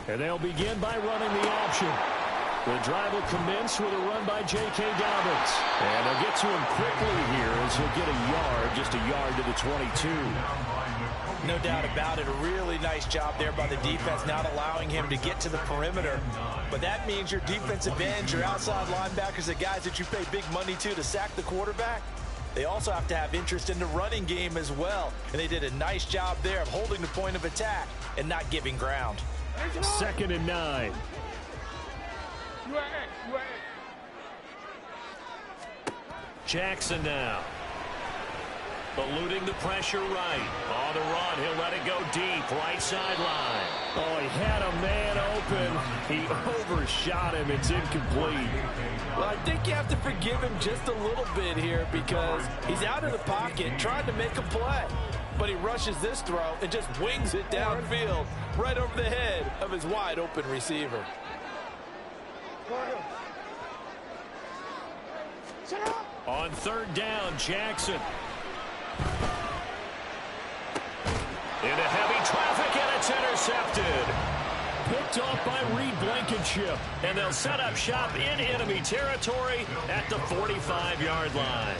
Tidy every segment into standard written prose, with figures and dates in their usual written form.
And they'll begin by running the option. The drive will commence with a run by J.K. Dobbins. And they'll get to him quickly here as he'll get a yard, just a yard to the 22. No doubt about it. A really nice job there by the defense, not allowing him to get to the perimeter. But that means your defensive ends, your outside linebackers, the guys that you pay big money to sack the quarterback, they also have to have interest in the running game as well. And they did a nice job there of holding the point of attack and not giving ground. 2nd and 9. Jackson now. Eluding the pressure right. On the run, he'll let it go deep. Right sideline. Oh, he had a man open. He overshot him. It's incomplete. Well, I think you have to forgive him just a little bit here because he's out of the pocket trying to make a play. But he rushes this throw and just wings it downfield right over the head of his wide open receiver. On 3rd down, Jackson. Into heavy traffic, and it's intercepted. Picked off by Reed Blankenship. And they'll set up shop in enemy territory at the 45-yard line.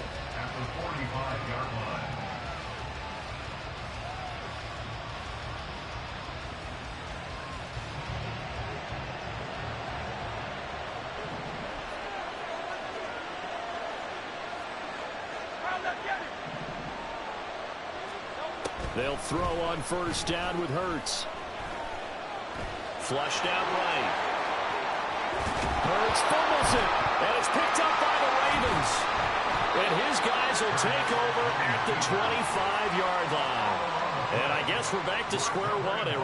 They'll throw on 1st down with Hurts. Flushed out right. Hurts fumbles it, and it's picked up by the Ravens. And his guys will take over at the 25-yard line. And I guess we're back to square one. A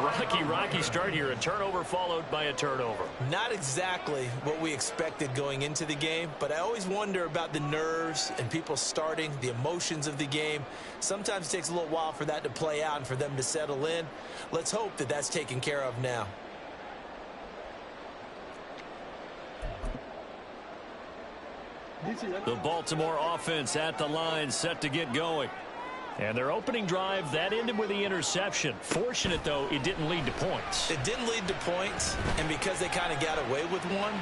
rocky start here. A turnover followed by a turnover. Not exactly what we expected going into the game, but I always wonder about the nerves and people starting, the emotions of the game. Sometimes it takes a little while for that to play out and for them to settle in. Let's hope that that's taken care of now. The Baltimore offense at the line, set to get going. And their opening drive, that ended with the interception. Fortunate, though, it didn't lead to points. It didn't lead to points, and because they kind of got away with one,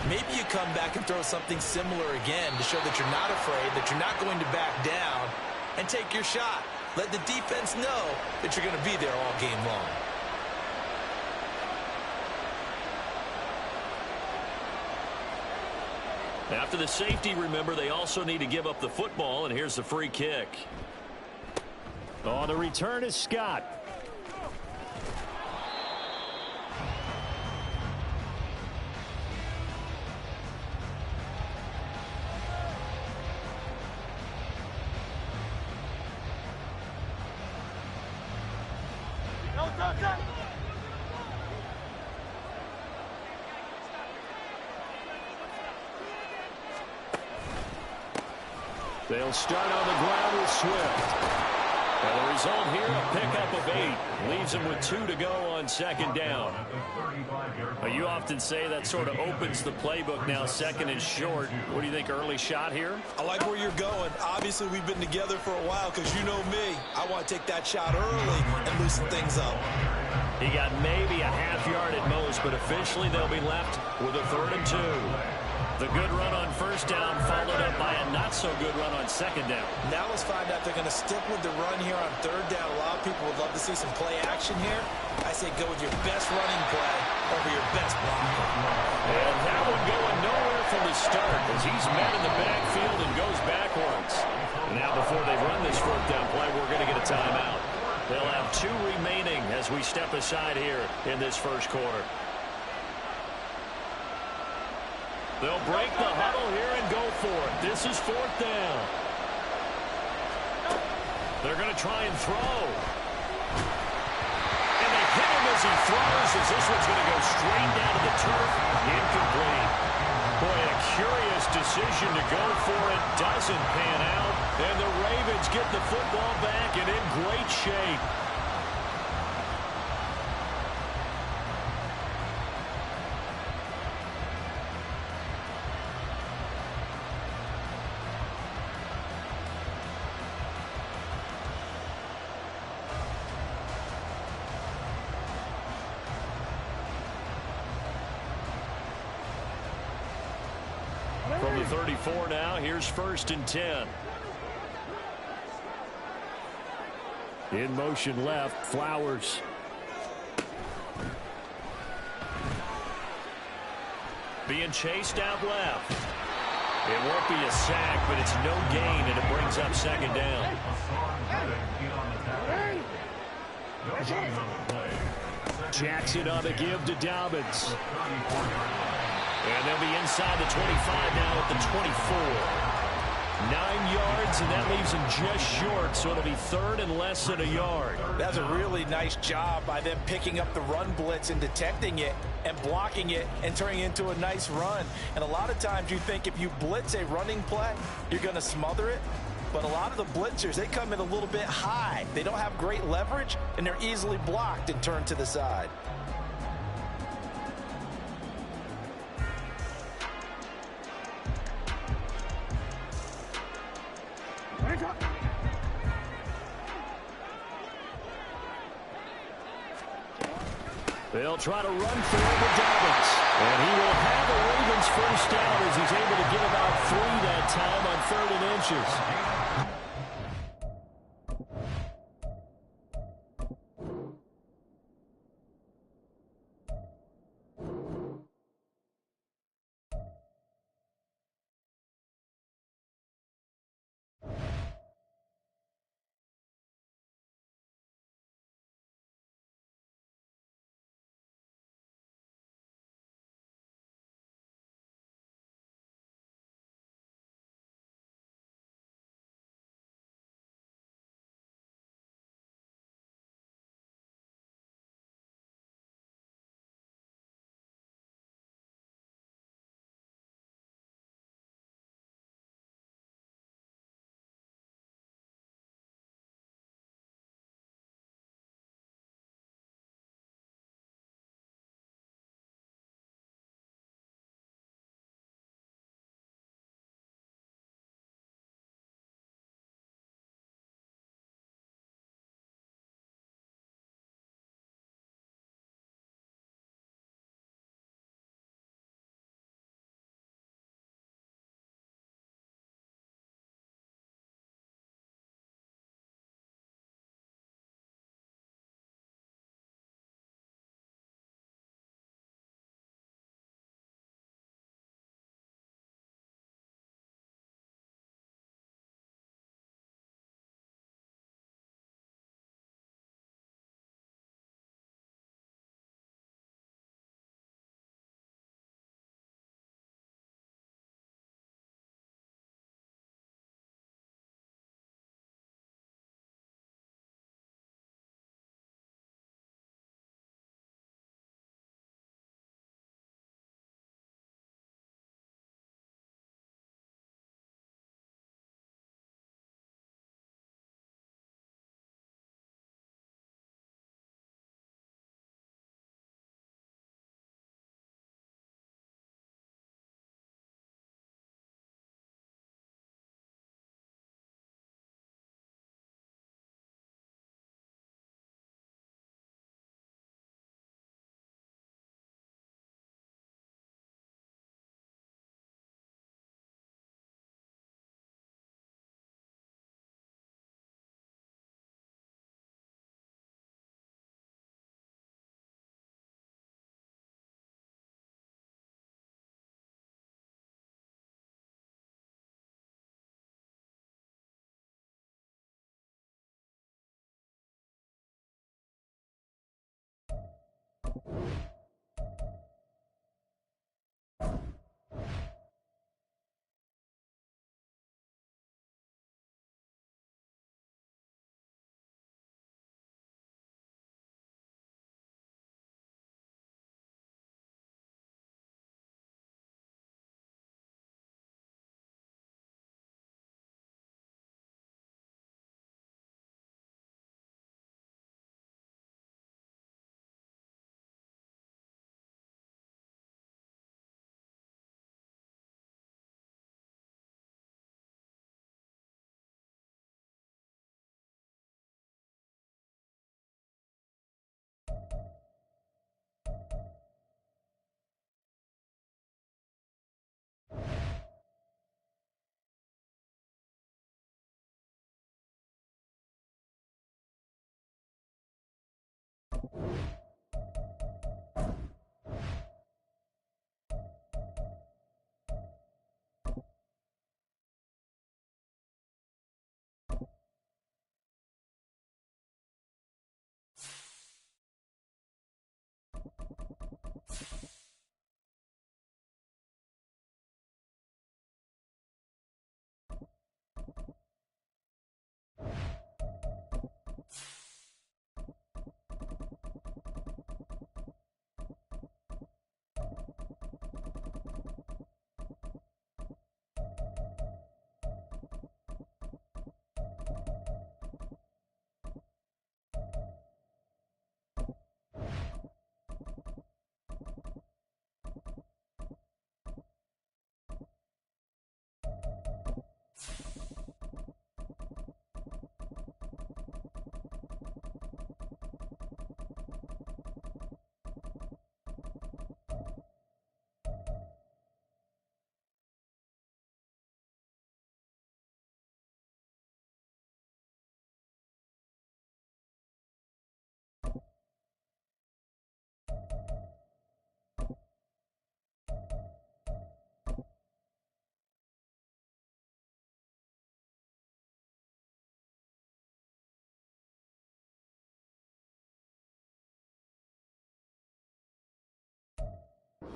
maybe you come back and throw something similar again to show that you're not afraid, that you're not going to back down, and take your shot. Let the defense know that you're going to be there all game long. After the safety, remember, they also need to give up the football, and here's the free kick. Oh, the return is Scott. They'll start on the ground with Swift. And the result here, a pickup of 8. Leaves him with 2 to go on 2nd down. You often say that sort of opens the playbook now, 2nd and short. What do you think, early shot here? I like where you're going. Obviously, we've been together for a while because you know me. I want to take that shot early and loosen things up. He got maybe a half yard at most, but officially they'll be left with a 3rd and 2. The good run on 1st down followed up by a not-so-good run on 2nd down. Now let's find out if they're going to stick with the run here on 3rd down. A lot of people would love to see some play action here. I say go with your best running play over your best blocker. And that one going nowhere from the start as he's met in the backfield and goes backwards. Now before they run this 4th down play, we're going to get a timeout. They'll have 2 remaining as we step aside here in this 1st quarter. They'll break the huddle here and go for it. This is 4th down. They're going to try and throw. And they hit him as he throws, as this one's going to go straight down to the turf. Incomplete. Boy, a curious decision to go for it. Doesn't pan out. And the Ravens get the football back and in great shape. From the 34 now, here's 1st and 10. In motion left, Flowers. Being chased out left. It won't be a sack, but it's no gain, and it brings up 2nd down. Jackson on the give to Dobbins. And they'll be inside the 25 now at the 24. 9 yards, and that leaves him just short, so it'll be 3rd and less than a yard. That's a really nice job by them picking up the run blitz and detecting it and blocking it and turning it into a nice run. And a lot of times you think if you blitz a running play, you're going to smother it. But a lot of the blitzers, they come in a little bit high. They don't have great leverage, and they're easily blocked and turned to the side. They'll try to run for it with Dobbins. And he will have the Ravens 1st down as he's able to get about 3 that time on 3rd and inches.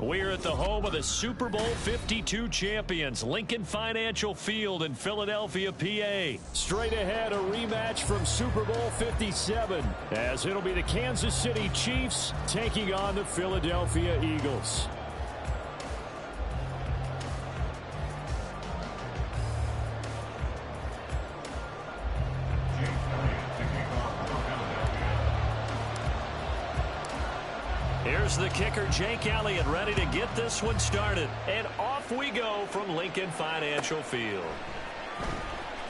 We're at the home of the Super Bowl 52 champions, Lincoln Financial Field in Philadelphia, PA. Straight ahead, a rematch from Super Bowl 57, as it'll be the Kansas City Chiefs taking on the Philadelphia Eagles. Here's the kicker, Jake Elliott, ready to get this one started. And off we go from Lincoln Financial Field.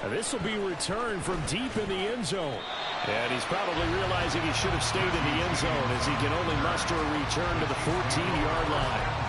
This will be returned from deep in the end zone. And he's probably realizing he should have stayed in the end zone, as he can only muster a return to the 14-yard line.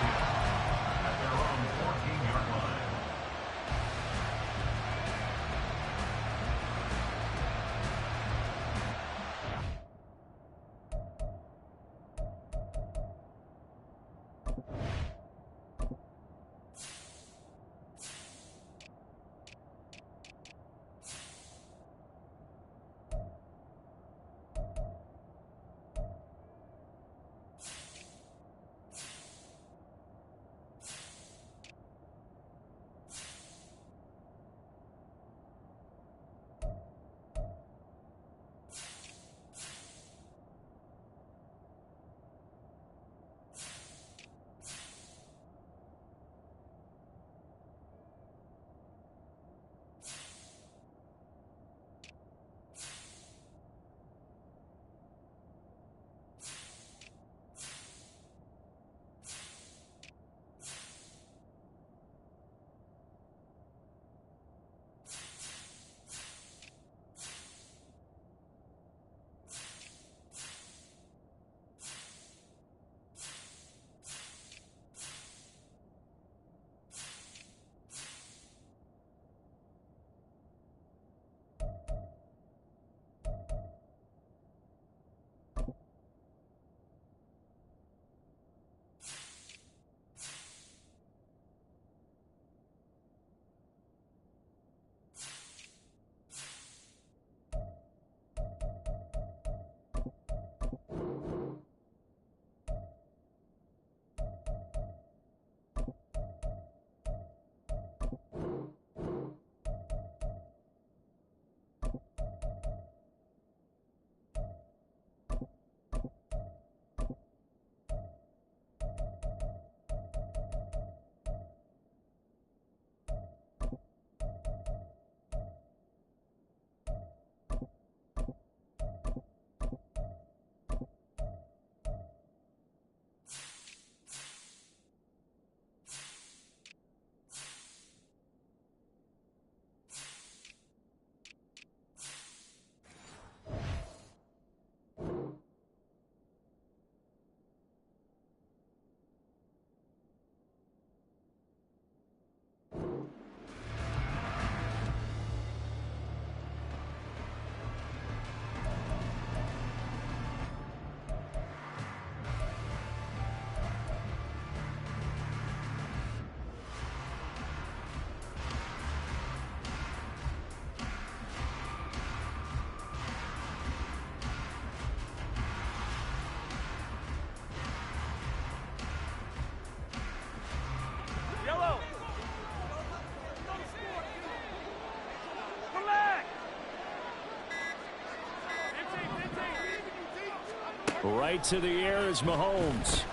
Right to the air is Mahomes.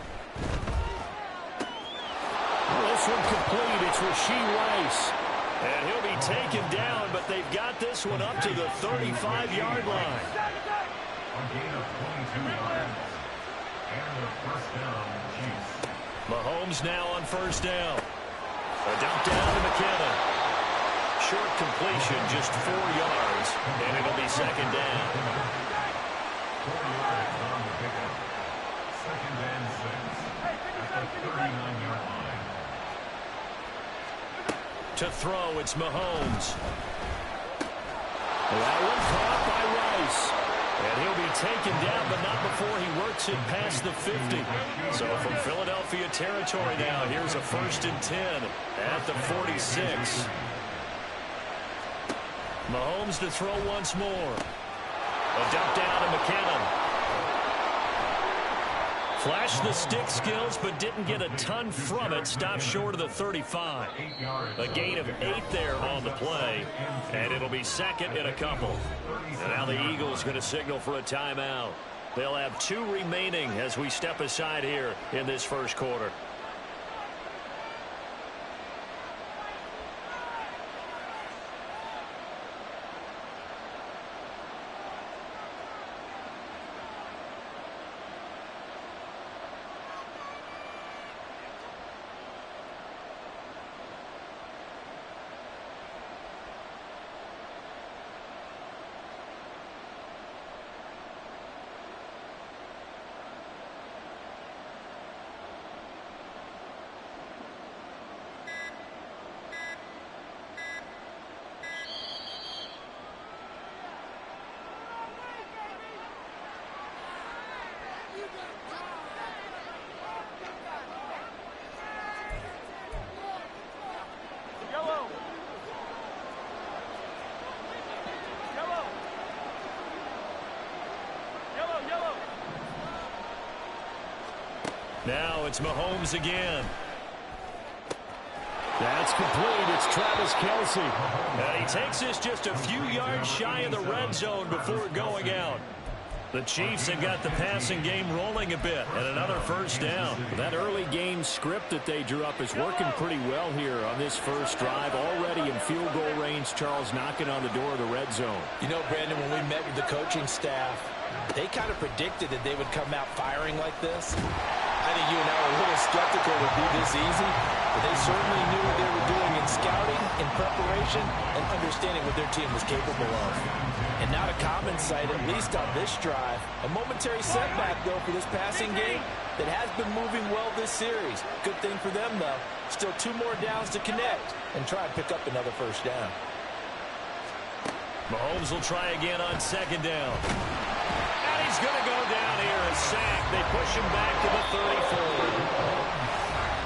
This one complete. It's Rashee Rice. And he'll be taken down, but they've got this one up to the 35-yard line. Mahomes now on first down. A dump down to McKinnon. Short completion, just 4 yards, and it'll be second down. 4 yards on the pickup. Second and 6 at the 39-yard line. To throw, it's Mahomes. That one caught by Rice. And he'll be taken down, but not before he works it past the 50. So from Philadelphia territory now, here's a 1st and 10 at the 46. Mahomes to throw once more. A dump down to McKinnon. Flashed the stick skills, but didn't get a ton from it. Stopped short of the 35. A gain of 8 there on the play, and it'll be second and a couple. And now the Eagles going to signal for a timeout. They'll have 2 remaining as we step aside here in this first quarter. Now it's Mahomes again. That's complete. It's Travis Kelce. And he takes this just a few yards shy of the red zone before going out. The Chiefs have got the passing game rolling a bit, and another first down. That early game script that they drew up is working pretty well here on this first drive. Already in field goal range, Charles knocking on the door of the red zone. You know, Brandon, when we met with the coaching staff, they kind of predicted that they would come out firing like this. I think you and I were a little skeptical it would be this easy, but they certainly knew what they were doing in scouting, in preparation, and understanding what their team was capable of. And not a common sight, at least on this drive. A momentary setback, though, for this passing game that has been moving well this series. Good thing for them, though. Still 2 more downs to connect and try and pick up another first down. Mahomes will try again on second down. And he's going to go down here, a sack. They push him back to the 34.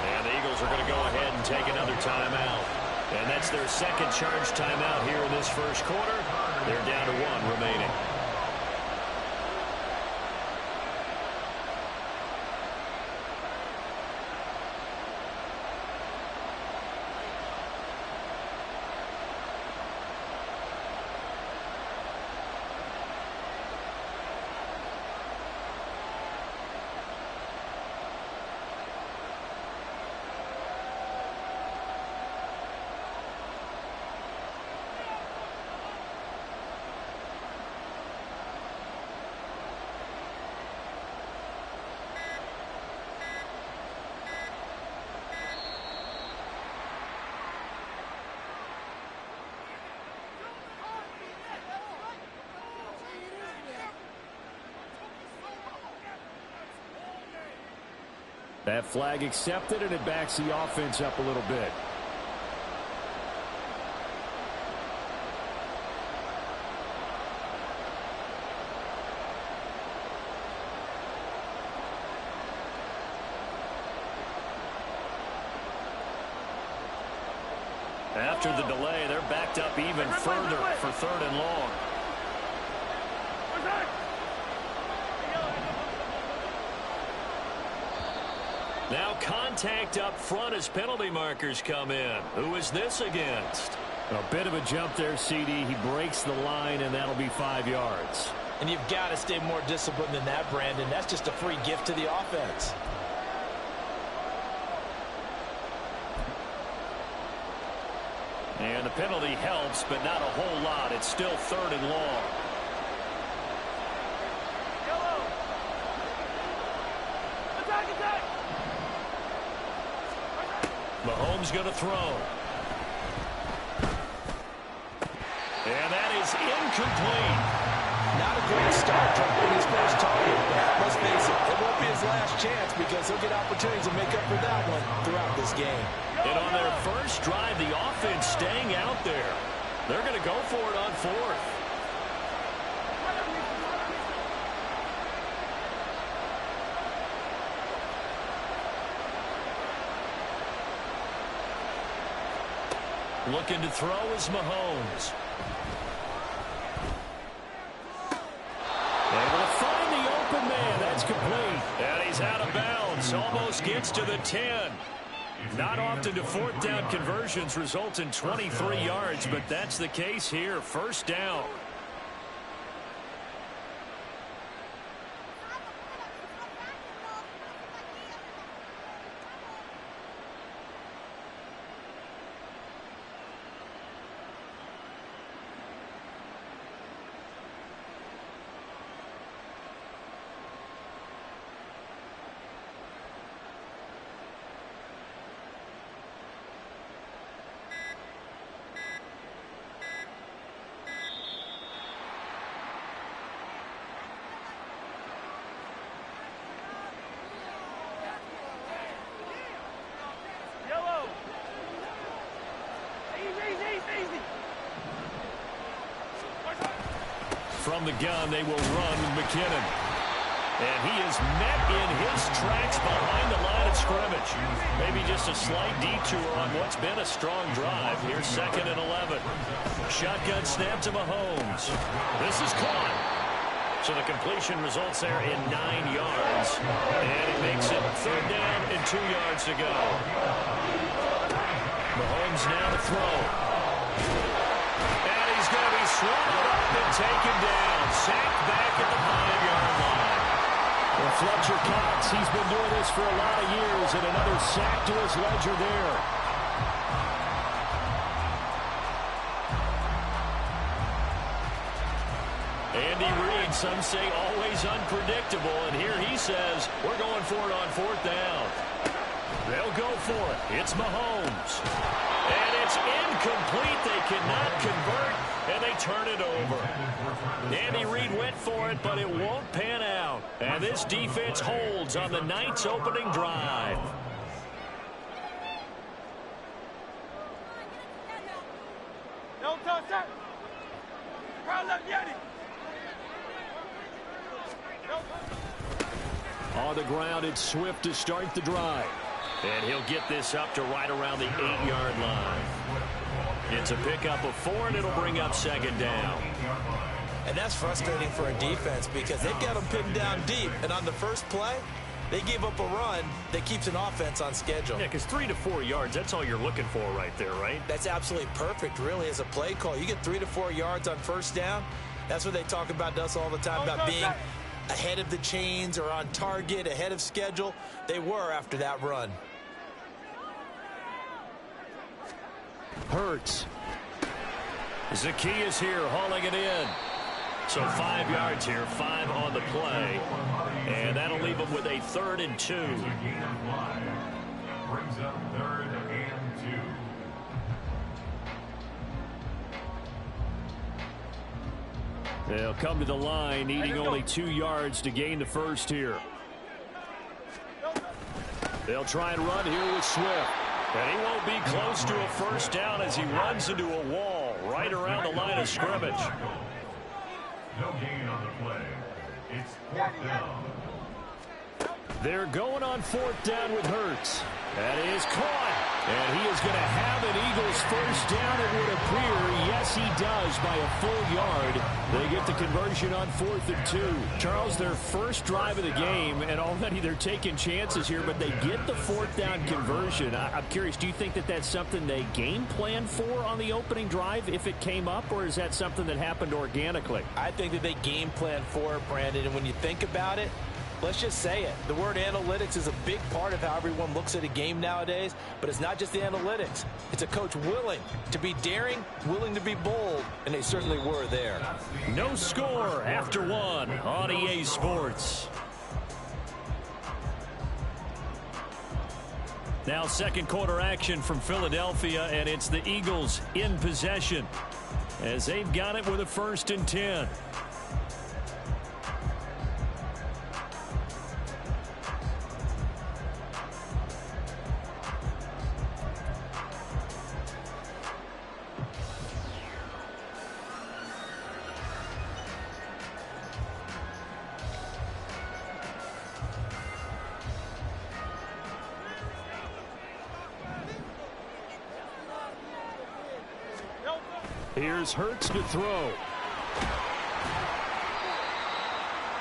And the Eagles are going to go ahead and take another timeout. And that's their second charge timeout here in this first quarter. They're down to 1 remaining. That flag accepted, and it backs the offense up a little bit. After the delay, they're backed up even further for 3rd and long. Now contact up front as penalty markers come in. Who is this against? A bit of a jump there, CD. He breaks the line, and that'll be 5 yards. And you've got to stay more disciplined than that, Brandon. That's just a free gift to the offense. And the penalty helps, but not a whole lot. It's still 3rd and long. Mahomes going to throw. And that is incomplete. Not a great start dropping his first target, but let's face it, it won't be his last chance because he'll get opportunities to make up for that one throughout this game. And on their first drive, the offense staying out there. They're going to go for it on 4th. Looking to throw is Mahomes. Able to find the open man. That's complete. And he's out of bounds. Almost gets to the 10. Not often do 4th down conversions result in 23 yards, but that's the case here. 1st down. From the gun, they will run McKinnon. And he is met in his tracks behind the line of scrimmage. Maybe just a slight detour on what's been a strong drive. Here's 2nd and 11. Shotgun snap to Mahomes. This is caught. So the completion results there in 9 yards. And it makes it 3rd down and 2 yards to go. Mahomes now to throw. And he's going to be swallowed up and taken down. Sacked back at the 5-yard line. Well, Fletcher Cox, he's been doing this for a lot of years, and another sack to his ledger there. Andy Reid, some say always unpredictable, and here he says, we're going for it on 4th down. They'll go for it. It's Mahomes. And it's incomplete. They cannot convert, and they turn it over. Andy Reid went for it, but it won't pan out. And this defense holds on the Knights' opening drive. On the ground, it's Swift to start the drive. And he'll get this up to right around the 8-yard line. It's a pickup of 4, and it'll bring up 2nd down. And that's frustrating for a defense because they've got them pinned down deep. And on the first play, they gave up a run that keeps an offense on schedule. Yeah, because 3 to 4 yards, that's all you're looking for right there, right? That's absolutely perfect, really, as a play call. You get 3 to 4 yards on 1st down. That's what they talk about to us all the time, about being ahead of the chains or on target, ahead of schedule. They were after that run. Hurts. Zacchaeus here hauling it in. So 5 yards here, 5 on the play. And that'll leave them with a 3rd and 2. Brings up 3rd and 2. They'll come to the line, needing only 2 yards to gain the first here. They'll try and run here with Swift. And he won't be close to a first down as he runs into a wall right around the line of scrimmage. No gain on the play. It's 4th down. They're going on 4th down with Hurts. That is caught. And he is going to have an Eagles first down, it would appear. Yes, he does, by a full yard. They get the conversion on 4th and 2. Charles, their first drive of the game, and already they're taking chances here, but they get the 4th down conversion. I'm curious, do you think that that's something they game plan for on the opening drive if it came up, or is that something that happened organically? I think that they game plan for it, Brandon, and when you think about it, let's just say it. The word analytics is a big part of how everyone looks at a game nowadays, but it's not just the analytics. It's a coach willing to be daring, willing to be bold, and they certainly were there. No score after 1 on EA Sports. Now second quarter action from Philadelphia, and it's the Eagles in possession as they've got it with a 1st and 10. Here's Hurts to throw.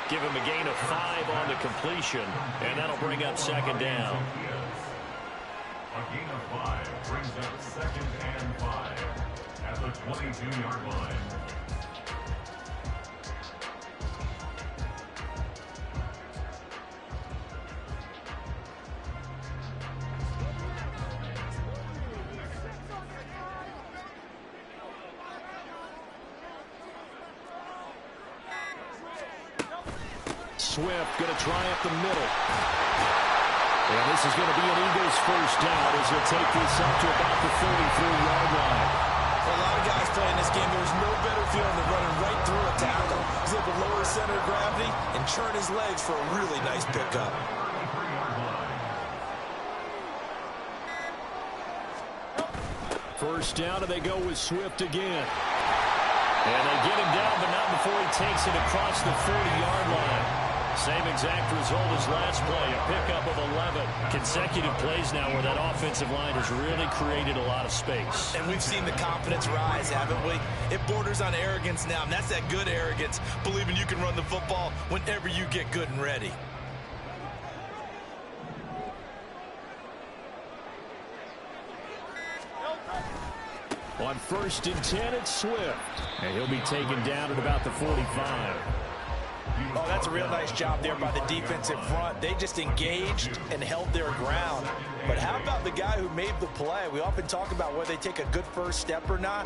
Give him a gain of 5 on the completion, and that'll bring up 2nd down. A gain of 5 brings up 2nd and 5 at the 22-yard line. Swift going to try up the middle. And this is going to be an Eagles first down as he'll take this up to about the 33-yard line. For a lot of guys playing this game, there's no better feeling than running right through a tackle. He's able to lower his center of gravity and turn his legs for a really nice pickup. First down, and they go with Swift again. And they get him down, but not before he takes it across the 40-yard line. Same exact result as last play, a pickup of 11. Consecutive plays now where that offensive line has really created a lot of space. And we've seen the confidence rise, haven't we? It borders on arrogance now, and that's that good arrogance, believing you can run the football whenever you get good and ready. On 1st and 10, it's Swift. And he'll be taken down at about the 45. Oh, that's a real nice job there by the defensive front. They just engaged and held their ground. But how about the guy who made the play? We often talk about whether they take a good first step or not.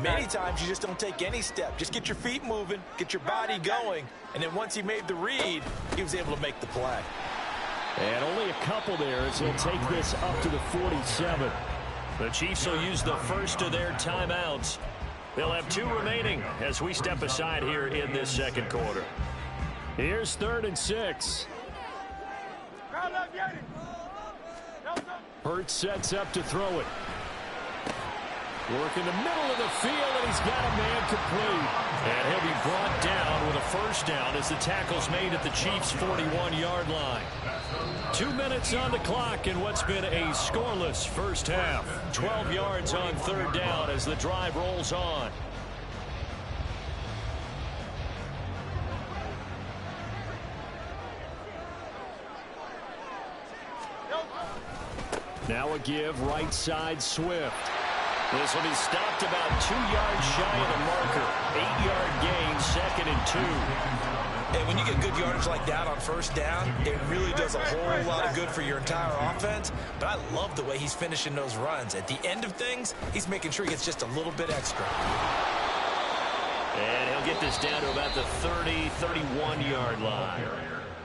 Many times you just don't take any step. Just get your feet moving, get your body going, and then once he made the read, he was able to make the play. And only a couple there as he'll take this up to the 47. The Chiefs will use the first of their timeouts. They'll have 2 remaining as we step aside here in this second quarter. Here's 3rd and 6. Hurts sets up to throw it. Work in the middle of the field, and he's got a man complete. And he'll be brought down with a first down as the tackle's made at the Chiefs' 41-yard line. 2 minutes on the clock in what's been a scoreless first half. 12 yards on 3rd down as the drive rolls on. Now a give right side Swift. This will be stopped about 2 yards shy of the marker. 8-yard gain, 2nd and 2. And when you get good yardage like that on first down, it really does a whole lot of good for your entire offense. But I love the way he's finishing those runs. At the end of things, he's making sure he gets just a little bit extra. And he'll get this down to about the 30, 31-yard line.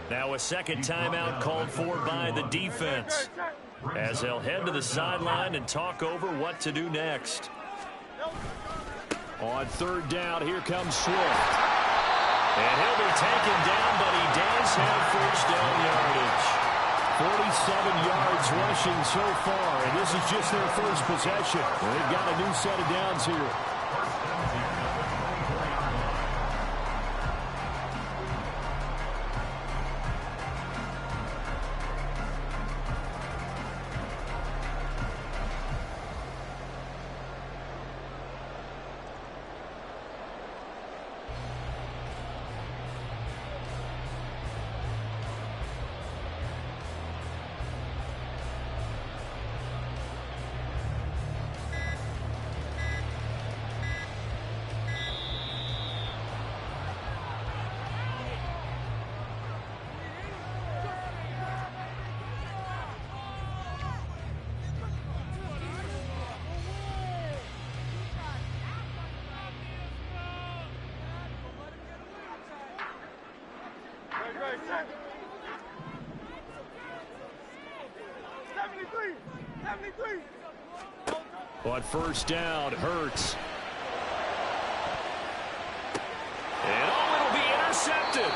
Now a second timeout called for by the defense, as they'll head to the sideline and talk over what to do next. On 3rd down, here comes Swift. And he'll be taken down, but he does have first down yardage. 47 yards rushing so far, and this is just their first possession. They've got a new set of downs here. On first down, Hurts. And it'll be intercepted.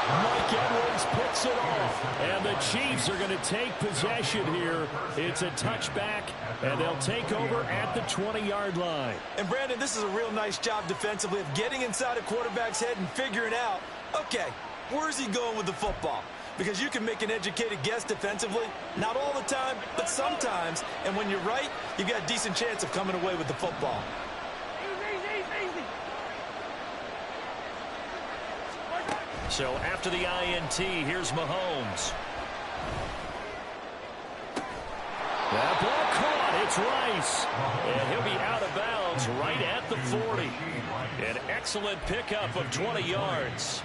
Mike Edwards picks it off. And the Chiefs are going to take possession here. It's a touchback, and they'll take over at the 20-yard line. And, Brandon, this is a real nice job defensively of getting inside a quarterback's head and figuring out, okay, where's he going with the football? Because you can make an educated guess defensively, not all the time, but sometimes. And when you're right, you've got a decent chance of coming away with the football. So after the INT, here's Mahomes. That ball caught. It's Rice. And he'll be out of bounds right at the 40. An excellent pickup of 20 yards.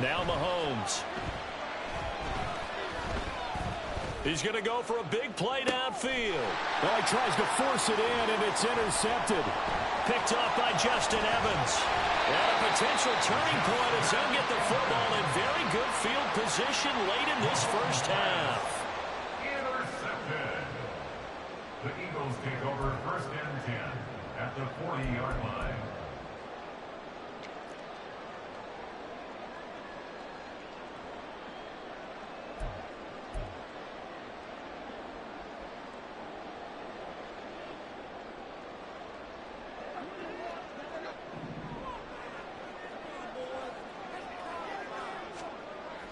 Now Mahomes. He's going to go for a big play downfield. Well, he tries to force it in, and it's intercepted. Picked off by Justin Evans. And a potential turning point as he'll get the football in very good field position late in this first half. Intercepted. The Eagles take over first and 10 at the 40-yard line.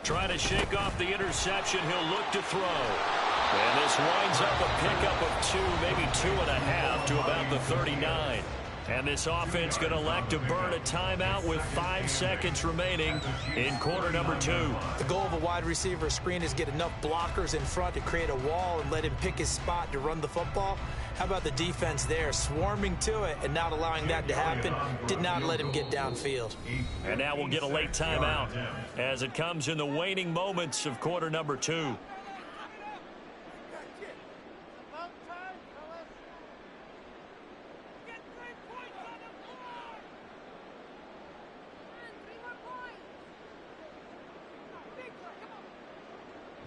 Trying to shake off the interception. He'll look to throw. And this winds up a pickup of 2, maybe 2.5 to about the 39. And this offense going to elect to burn a timeout with 5 seconds remaining in quarter number 2. The goal of a wide receiver screen is get enough blockers in front to create a wall and let him pick his spot to run the football. How about the defense there, swarming to it and not allowing that to happen? Did not let him get downfield. And now we'll get a late timeout as it comes in the waning moments of quarter number 2.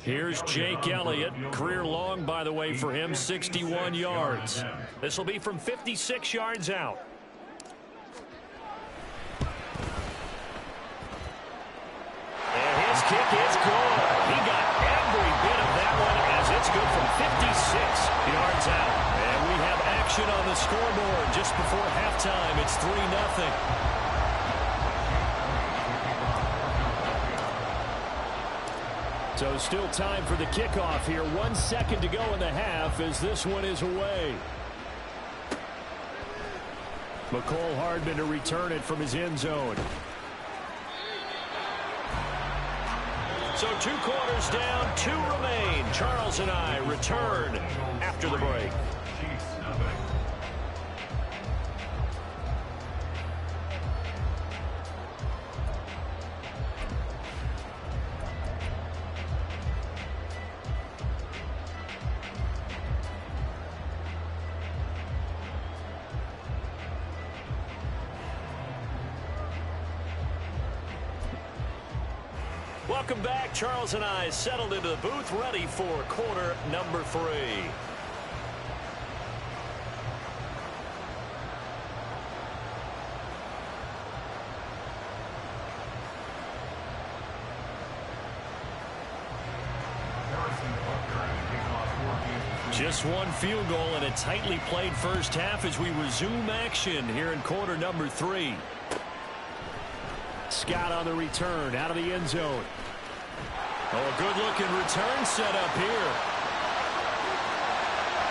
Here's Jake Elliott. Career long, by the way, for him, 61 yards. This will be from 56 yards out. And his kick is good. He got every bit of that one as it's good from 56 yards out. And we have action on the scoreboard just before halftime. It's 3-0. So still time for the kickoff here. 1 second to go in the half as this one is away. McCole Hardman to return it from his end zone. So 2 quarters down, 2 remain. Charles and I return after the break. Welcome back. Charles and I settled into the booth, ready for quarter number 3. Just 1 field goal and a tightly played first half as we resume action here in quarter number 3. Scott on the return out of the end zone. Oh, a good-looking return set up here.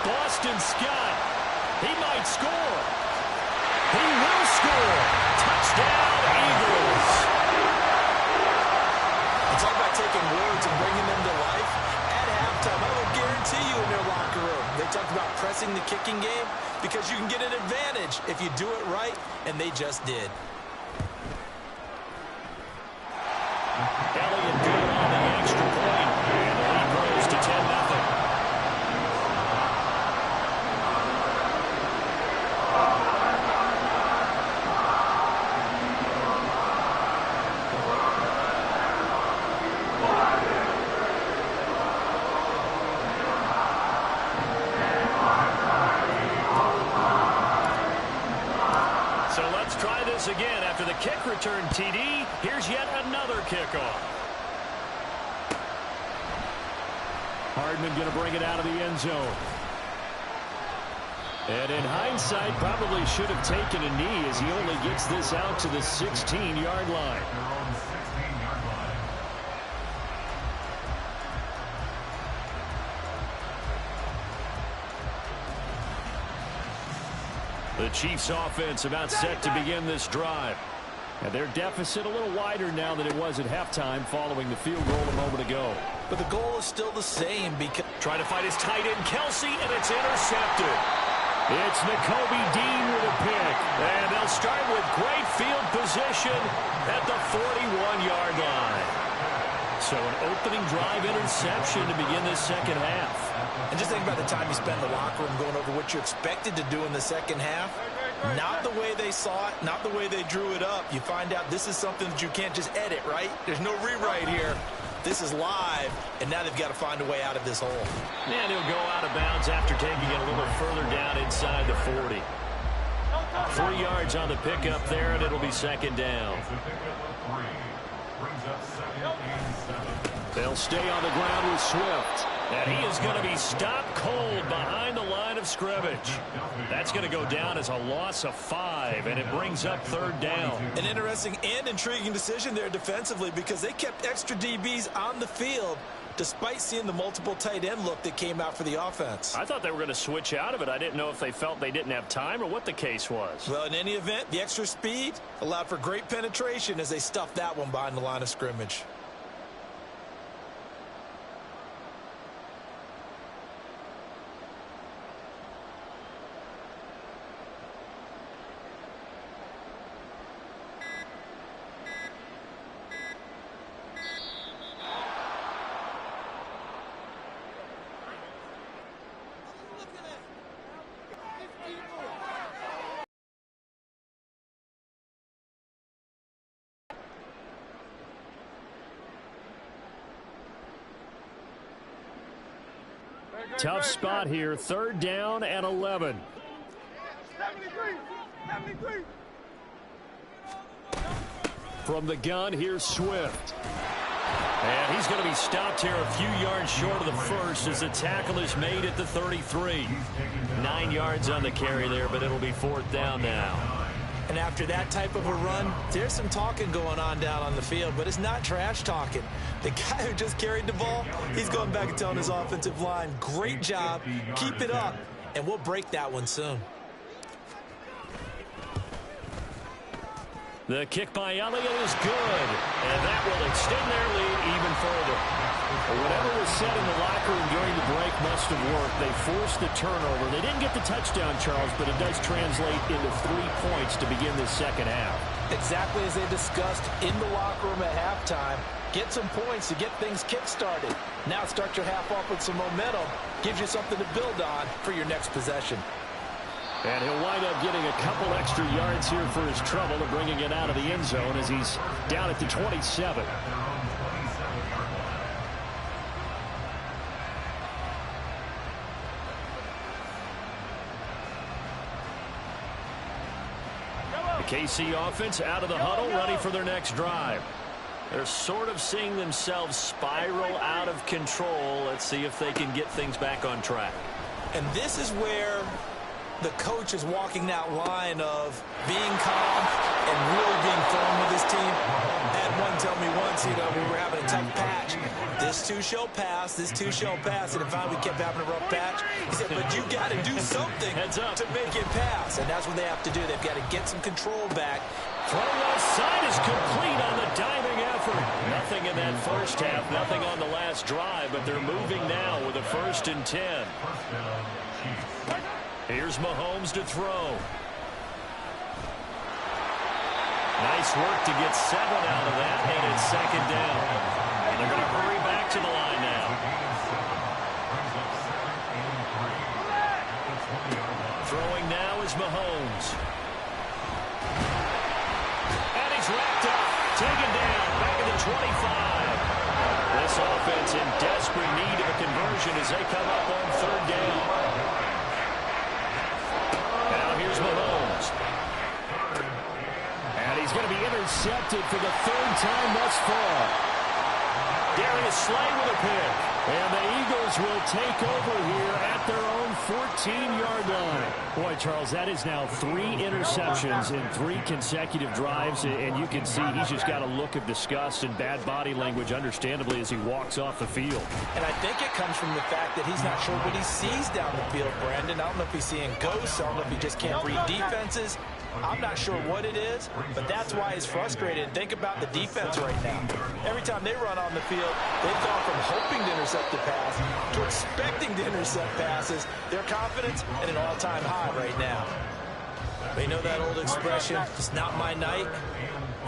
Boston Scott. He might score. He will score. Touchdown, Eagles. It's all about taking words and bringing them to life. At halftime, I will guarantee you in their locker room, they talked about pressing the kicking game because you can get an advantage if you do it right, and they just did. Elliott good on the extra point, and the lead grows to 10-0. once again after the kick return TD. Here's yet another kickoff. Hardman going to bring it out of the end zone. And in hindsight, probably should have taken a knee as he only gets this out to the 16-yard line. The Chiefs offense about set to begin this drive. And their deficit a little wider now than it was at halftime following the field goal a moment ago. But the goal is still the same because trying to fight his tight end Kelsey, and it's intercepted. It's Nakobe Dean with a pick. And they'll start with great field position at the 41-yard line. So an opening drive interception to begin this second half. And just think about the time you spend in the locker room going over what you expected to do in the second half. Not the way they saw it, not the way they drew it up. You find out this is something that you can't just edit, right? There's no rewrite here. This is live, and now they've got to find a way out of this hole. And he'll go out of bounds after taking it a little further down inside the 40. 3 yards on the pickup there, and it'll be second down. They'll stay on the ground with Swift. And he is going to be stopped cold behind the line of scrimmage. That's going to go down as a loss of 5, and it brings up third down. An interesting and intriguing decision there defensively because they kept extra DBs on the field despite seeing the multiple tight end look that came out for the offense. I thought they were going to switch out of it. I didn't know if they felt they didn't have time or what the case was. Well, in any event, the extra speed allowed for great penetration as they stuffed that one behind the line of scrimmage. Tough spot here. Third down and 11. 73. From the gun, here's Swift. And he's going to be stopped here a few yards short of the first as the tackle is made at the 33. 9 yards on the carry there, but it'll be fourth down now. And after that type of a run, there's some talking going on down on the field, but it's not trash talking. The guy who just carried the ball, he's going back and telling his offensive line, great job, keep it up, and we'll break that one soon. The kick by Elliott is good, and that will extend their lead even further. Whatever was said in the locker room during the break must have worked. They forced the turnover. They didn't get the touchdown, Charles, but it does translate into 3 points to begin this second half. Exactly as they discussed in the locker room at halftime. Get some points to get things kick-started. Now start your half off with some momentum. Gives you something to build on for your next possession. And he'll wind up getting a couple extra yards here for his trouble of bringing it out of the end zone as he's down at the 27. The KC offense out of the huddle, ready for their next drive. They're sort of seeing themselves spiral out of control. Let's see if they can get things back on track. And this is where the coach is walking that line of being calm and really being firm with his team. Had one tell me once, we were having a tough patch. This too shall pass, this too shall pass. And finally we kept having a rough patch. He said, but you got to do something to make it pass. And that's what they have to do. They've got to get some control back. Throw left side is complete on the diving effort. Nothing in that first half, nothing on the last drive, but they're moving now with a 1st and 10. Here's Mahomes to throw. Nice work to get 7 out of that, and it's second down. And they're going to hurry back to the line now. Throwing now is Mahomes. And he's wrapped up, taken down, back at the 25. This offense in desperate need of a conversion as they come up on third down. Here's Mahomes. intercepted for the third time thus far. Darius Slay with a pick. And the Eagles will take over here at their own 14-yard line. Boy, Charles, that is now 3 interceptions in 3 consecutive drives. And you can see he's just got a look of disgust and bad body language, understandably, as he walks off the field. And I think it comes from the fact that he's not sure what he sees down the field, Brandon. I don't know if he's seeing ghosts. I don't know if he just can't read defenses. I'm not sure what it is, but that's why he's frustrated. Think about the defense right now. Every time they run on the field, they've gone from hoping to intercept a pass to expecting to intercept passes. Their confidence at an all-time high right now. But you know that old expression, it's not my night?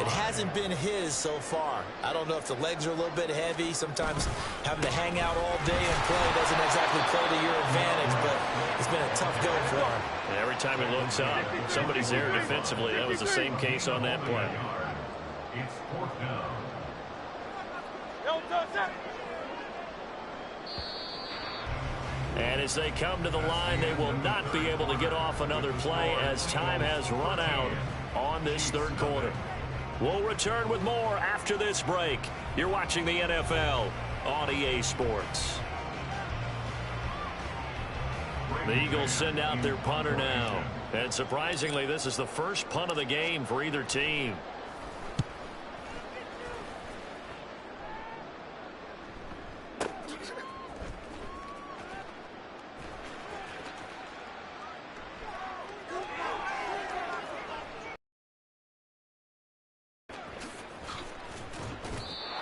It hasn't been his so far. I don't know if the legs are a little bit heavy. Sometimes having to hang out all day and play doesn't exactly play to your advantage, but it's been a tough go for him. And every time he looks up, somebody's there defensively. That was the same case on that play. It's 4th down. And as they come to the line, they will not be able to get off another play as time has run out on this third quarter. We'll return with more after this break. You're watching the NFL on EA Sports. The Eagles send out their punter now. And surprisingly, this is the first punt of the game for either team.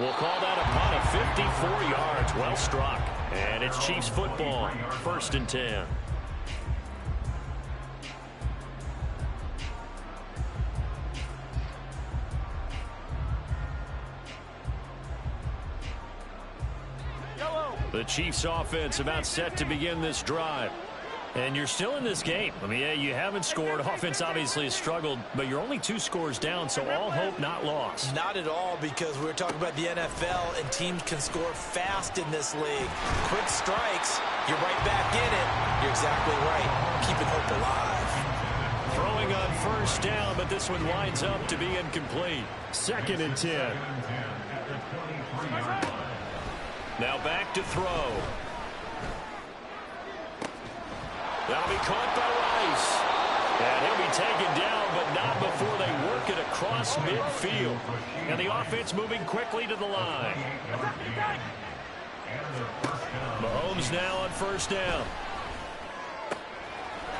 We'll call that a punt of 54 yards. Well struck. And it's Chiefs football. 1st and 10. The Chiefs offense about set to begin this drive. And you're still in this game. I mean, yeah, you haven't scored. Offense obviously has struggled, but you're only 2 scores down, so all hope not lost. Not at all, because we're talking about the NFL, and teams can score fast in this league. Quick strikes, you're right back in it. You're exactly right. Keeping hope alive. Throwing on 1st down, but this one winds up to be incomplete. 2nd and 10. Now back to throw. That'll be caught by Rice. And he'll be taken down, but not before they work it across midfield. And the offense moving quickly to the line. Mahomes now on 1st down.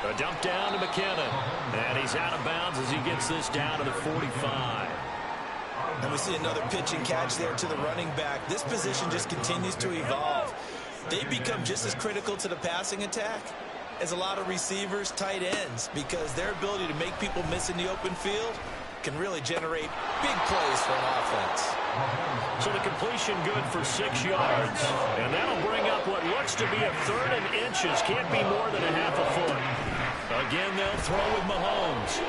A dump down to McKinnon. And he's out of bounds as he gets this down to the 45. And we see another pitch and catch there to the running back. This position just continues to evolve. They become just as critical to the passing attack as a lot of receivers, tight ends, because their ability to make people miss in the open field can really generate big plays for an offense. So the completion good for 6 yards. And that'll bring up what looks to be a 3rd and inches. Can't be more than a half a foot. Again, they'll throw with Mahomes.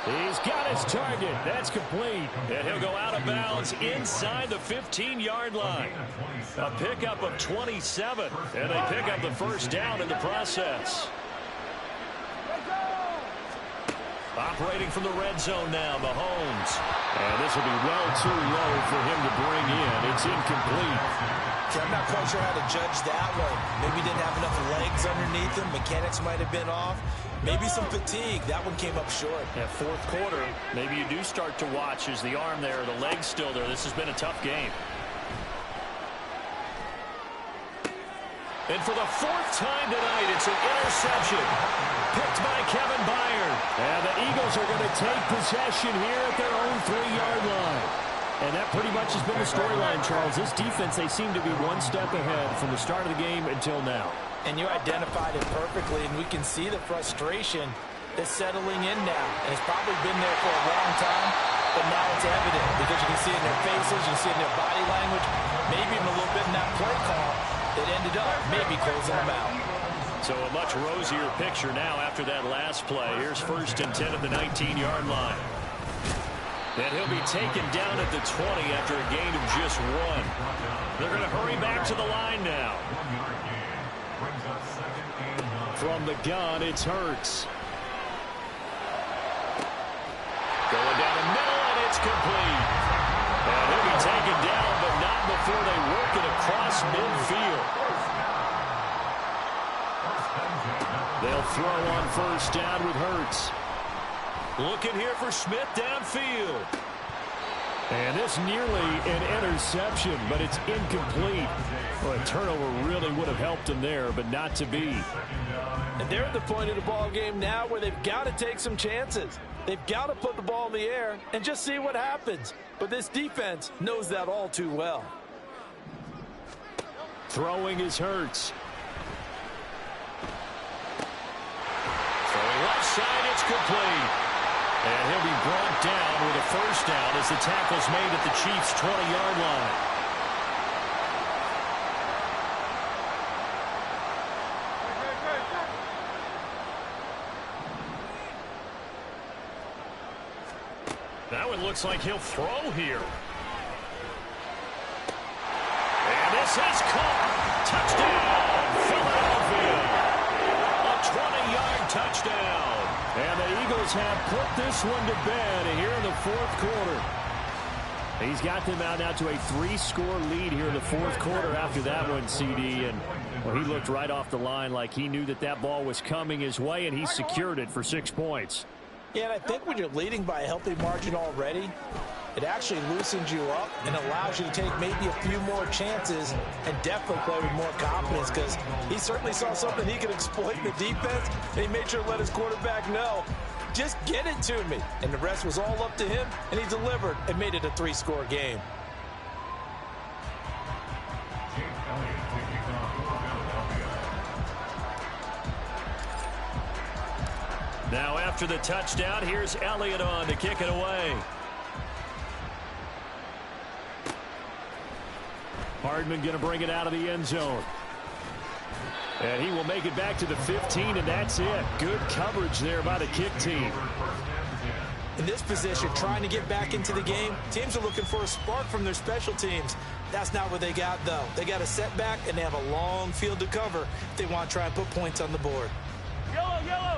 He's got his target. That's complete. And he'll go out of bounds inside the 15-yard line. A pickup of 27. And they pick up the 1st down in the process. Operating from the red zone now, Mahomes. And this will be well too low for him to bring in. It's incomplete. Okay, I'm not quite sure how to judge that one. Maybe he didn't have enough legs underneath him. Mechanics might have been off. Maybe some fatigue. That one came up short. At 4th quarter, maybe you do start to watch as the arm there, the leg's still there. This has been a tough game. And for the 4th time tonight, it's an interception. Picked by Kevin Byard. And the Eagles are going to take possession here at their own 3-yard line. And that pretty much has been the storyline, Charles. This defense, they seem to be one step ahead from the start of the game until now. And you identified it perfectly, and we can see the frustration that's settling in now. And it's probably been there for a long time, but now it's evident because you can see it in their faces, you can see it in their body language, maybe even a little bit in that play call that ended up maybe closing them out. So a much rosier picture now after that last play. Here's 1st and 10 at the 19-yard line. And he'll be taken down at the 20 after a gain of just 1. They're going to hurry back to the line now. From the gun, it's Hurts. Going down the middle, and it's complete. And he'll be taken down, but not before they work it across midfield. They'll throw on first down with Hurts. Looking here for Smith downfield. And this nearly an interception, but it's incomplete. Well, a turnover really would have helped him there, but not to be. And they're at the point of the ball game now where they've got to take some chances. They've got to put the ball in the air and just see what happens. But this defense knows that all too well. Throwing is Hurts. Throwing left side, it's complete. And he'll be brought down with a first down as the tackle's made at the Chiefs' 20-yard line. That one looks like he'll throw here. And this is caught. Touchdown, Philadelphia. A 20-yard touchdown. And the Eagles have put this one to bed here in the fourth quarter. He's got them out now to a 3-score lead here in the fourth quarter after that one, CD. And well, he looked right off the line like he knew that that ball was coming his way, and he secured it for 6 points. Yeah, and I think when you're leading by a healthy margin already, it actually loosens you up and allows you to take maybe a few more chances and definitely play with more confidence, because he certainly saw something he could exploit in the defense, and he made sure to let his quarterback know, just get it to me. And the rest was all up to him, and he delivered and made it a 3-score game. Now after the touchdown, here's Elliott on to kick it away. Hardman going to bring it out of the end zone. And he will make it back to the 15, and that's it. Good coverage there by the kick team. In this position, trying to get back into the game, teams are looking for a spark from their special teams. That's not what they got, though. They got a setback, and they have a long field to cover if they want to try and put points on the board.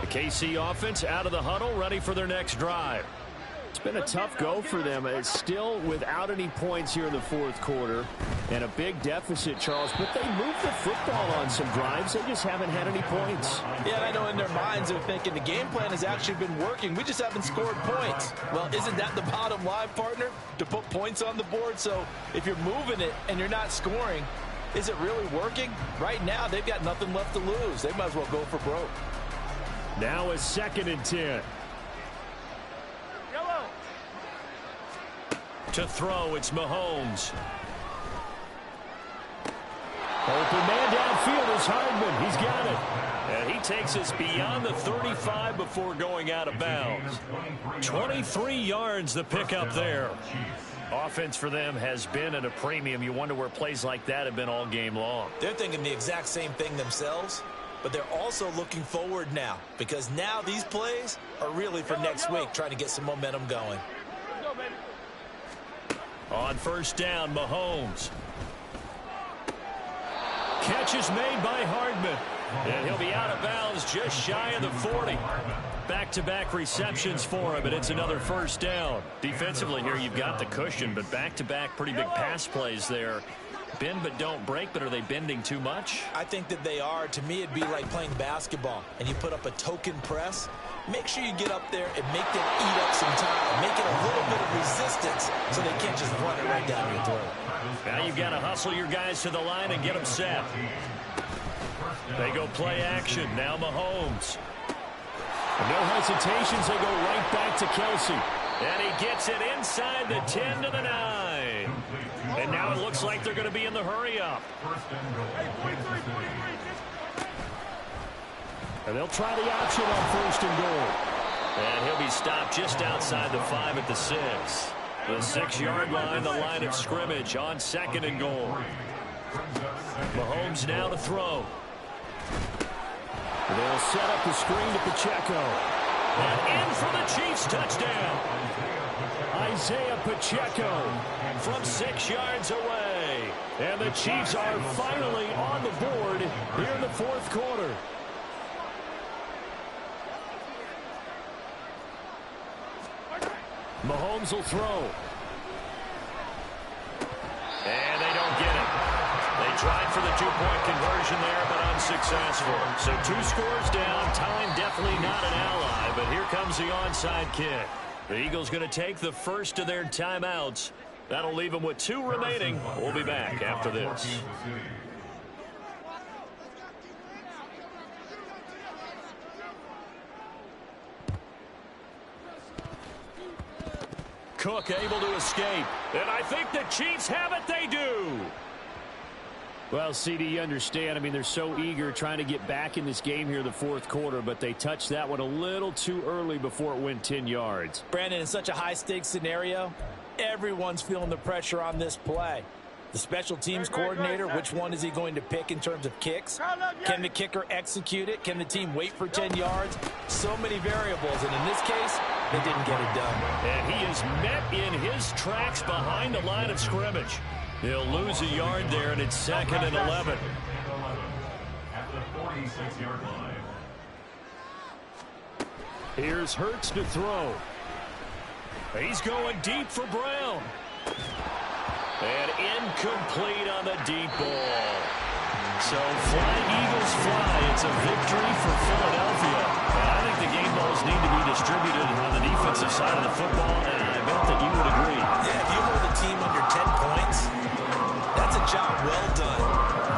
The KC offense out of the huddle, ready for their next drive. It's been a tough go for them. It's still without any points here in the fourth quarter and a big deficit, Charles, but they moved the football on some drives. They just haven't had any points. Yeah, and I know in their minds they're thinking the game plan has actually been working. We just haven't scored points. Well, isn't that the bottom line, partner? To put points on the board? So if you're moving it and you're not scoring, is it really working? Right now, they've got nothing left to lose. They might as well go for broke. Now a 2nd and 10. To throw, it's Mahomes. Open man downfield is Hardman. He's got it. And he takes us beyond the 35 before going out of bounds. 23 yards the pickup there. Offense for them has been at a premium. You wonder where plays like that have been all game long. They're thinking the exact same thing themselves, but they're also looking forward now, because now these plays are really for next week, trying to get some momentum going. On first down, Mahomes. Catch is made by Hardman. And he'll be out of bounds just shy of the 40. Back-to-back receptions for him, and it's another first down. Defensively here, you've got the cushion, but back-to-back pretty big pass plays there. Bend but don't break, but are they bending too much? I think that they are. To me, it'd be like playing basketball, and you put up a token press. Make sure you get up there and make them eat up some time. Make it a little bit of resistance so they can't just run it right down your throat. Now you've got to hustle your guys to the line and get them set. They go play action. Now Mahomes. No hesitations. They go right back to Kelsey. And he gets it inside the 10 to the 9. And now it looks like they're going to be in the hurry-up. And they'll try the option on first and goal. And he'll be stopped just outside the 5 at the 6. The 6-yard line, the line of scrimmage on 2nd and goal. Mahomes now to throw. They'll set up the screen to Pacheco. And in for the Chiefs touchdown. Isaiah Pacheco from 6 yards away. And the Chiefs are finally on the board here in the fourth quarter. Mahomes will throw. And they don't get it. They tried for the two-point conversion there, but unsuccessful. So 2 scores down. Time definitely not an ally, but here comes the onside kick. The Eagles going to take the first of their timeouts. That'll leave them with 2 remaining. We'll be back after this. Cook able to escape. And I think the Chiefs have it. They do. Well, CD, you understand. I mean, they're so eager trying to get back in this game here in the 4th quarter, but they touched that one a little too early before it went 10 yards. Brandon, in such a high-stakes scenario, everyone's feeling the pressure on this play. The special teams coordinator, which one is he going to pick in terms of kicks? Can the kicker execute it? Can the team wait for 10 yards? So many variables, and in this case, they didn't get it done. And he is met in his tracks behind the line of scrimmage. He'll lose a yard there, and it's 2nd and 11. At the 46-yard line. Here's Hurts to throw. He's going deep for Brown. And incomplete on the deep ball. So fly, Eagles fly. It's a victory for Philadelphia. And I think the game balls need to be distributed on the defensive side of the football, and I bet that you would agree. Yeah, if you hold a team under 10 points, that's a job well done.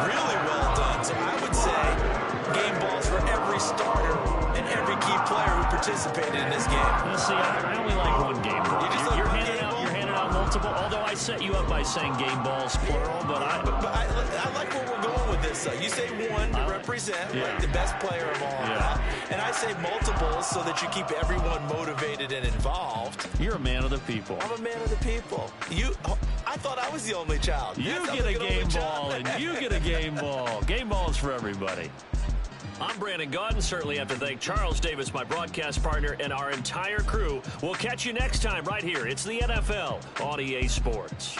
Really well done. So I would say game balls for every starter and every key player who participated in this game. Well, see, I only like one game ball. You're handing out multiple, although I set you up by saying game balls plural, but I like where we're going with this. You say one to represent like the best player of all. Yeah. And I say multiples so that you keep everyone motivated and involved. You're a man of the people. I'm a man of the people. I thought I was the only child. You get a game ball, and you get a game ball. Game balls for everybody. I'm Brandon Gaudin. Certainly have to thank Charles Davis, my broadcast partner, and our entire crew. We'll catch you next time right here. It's the NFL on EA Sports.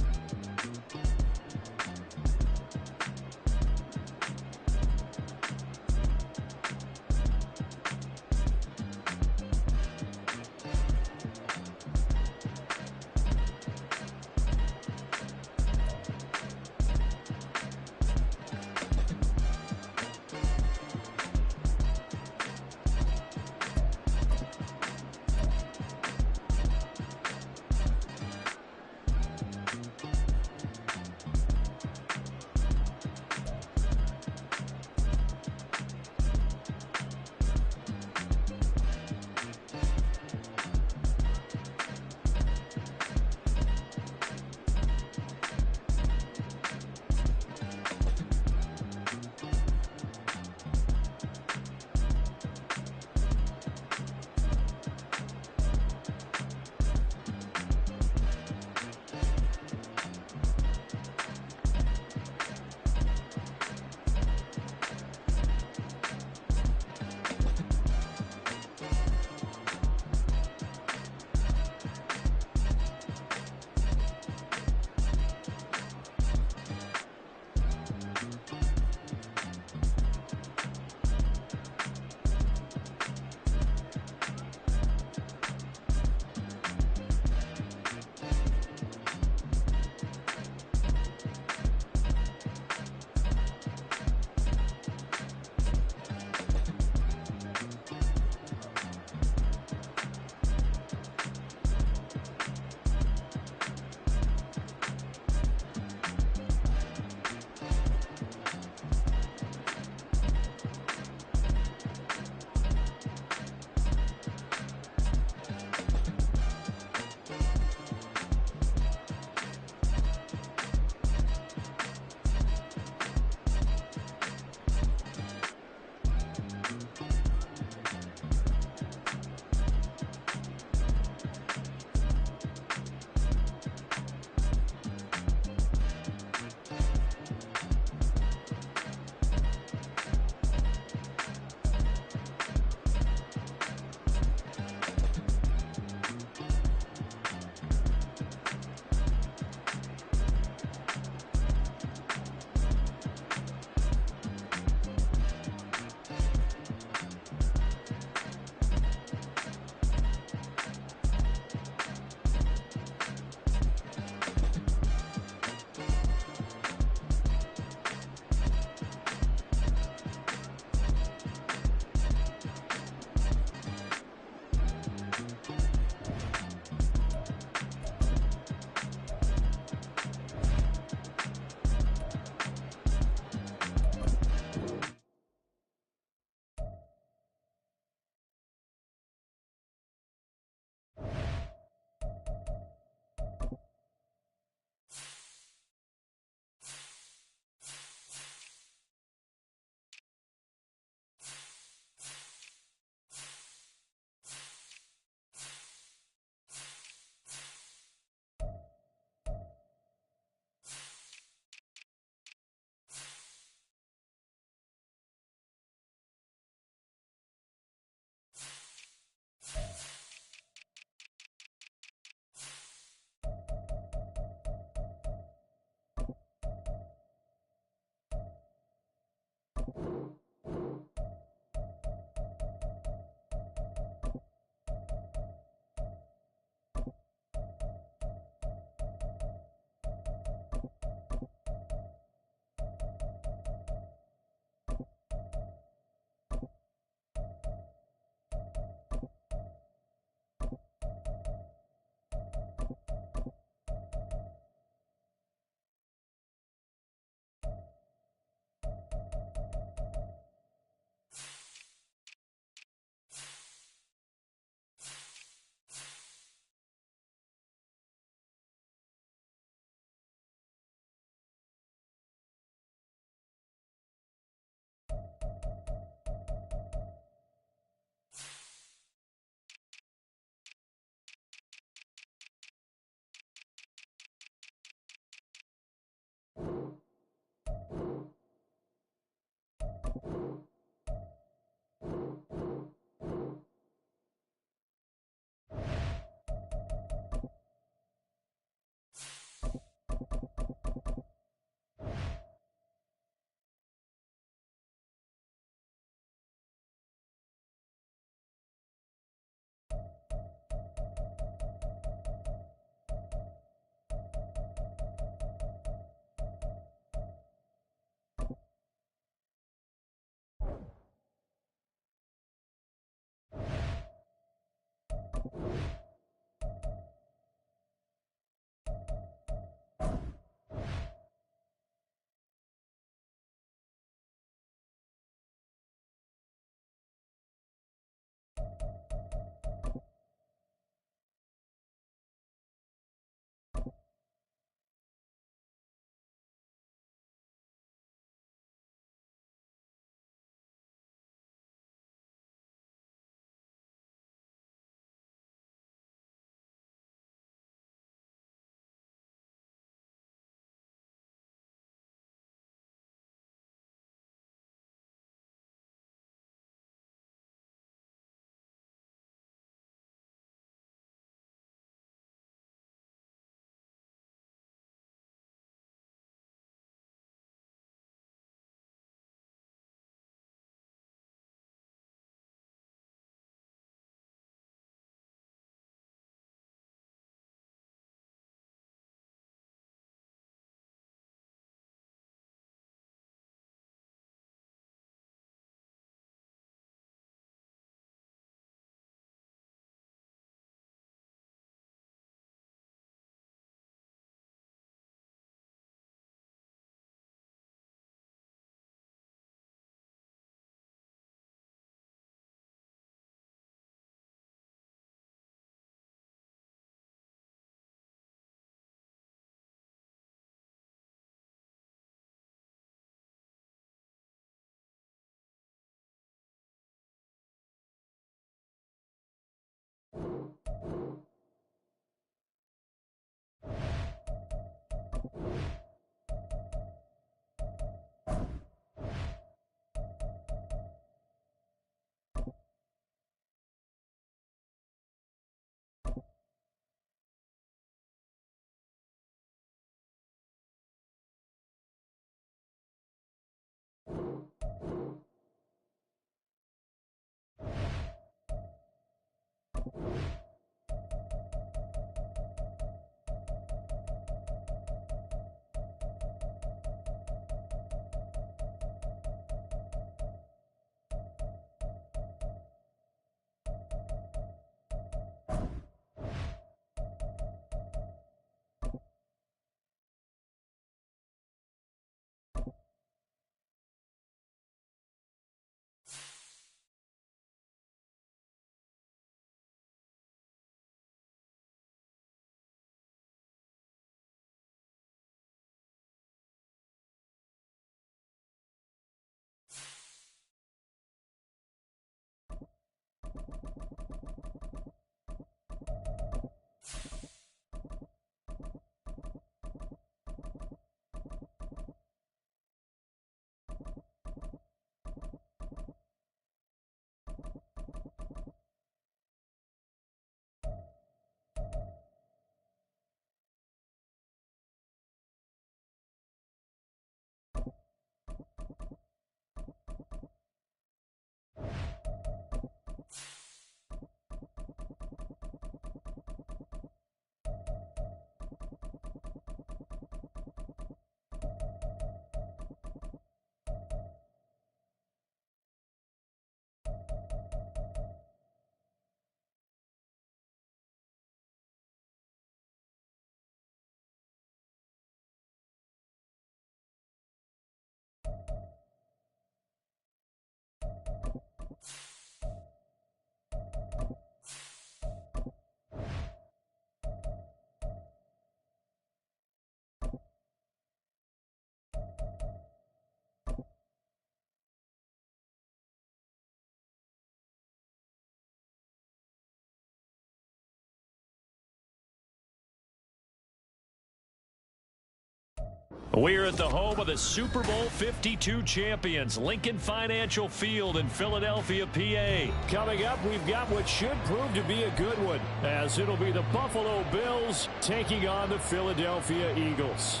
We're at the home of the Super Bowl 52 champions, Lincoln Financial Field in Philadelphia, PA. Coming up, we've got what should prove to be a good one, as it'll be the Buffalo Bills taking on the Philadelphia Eagles.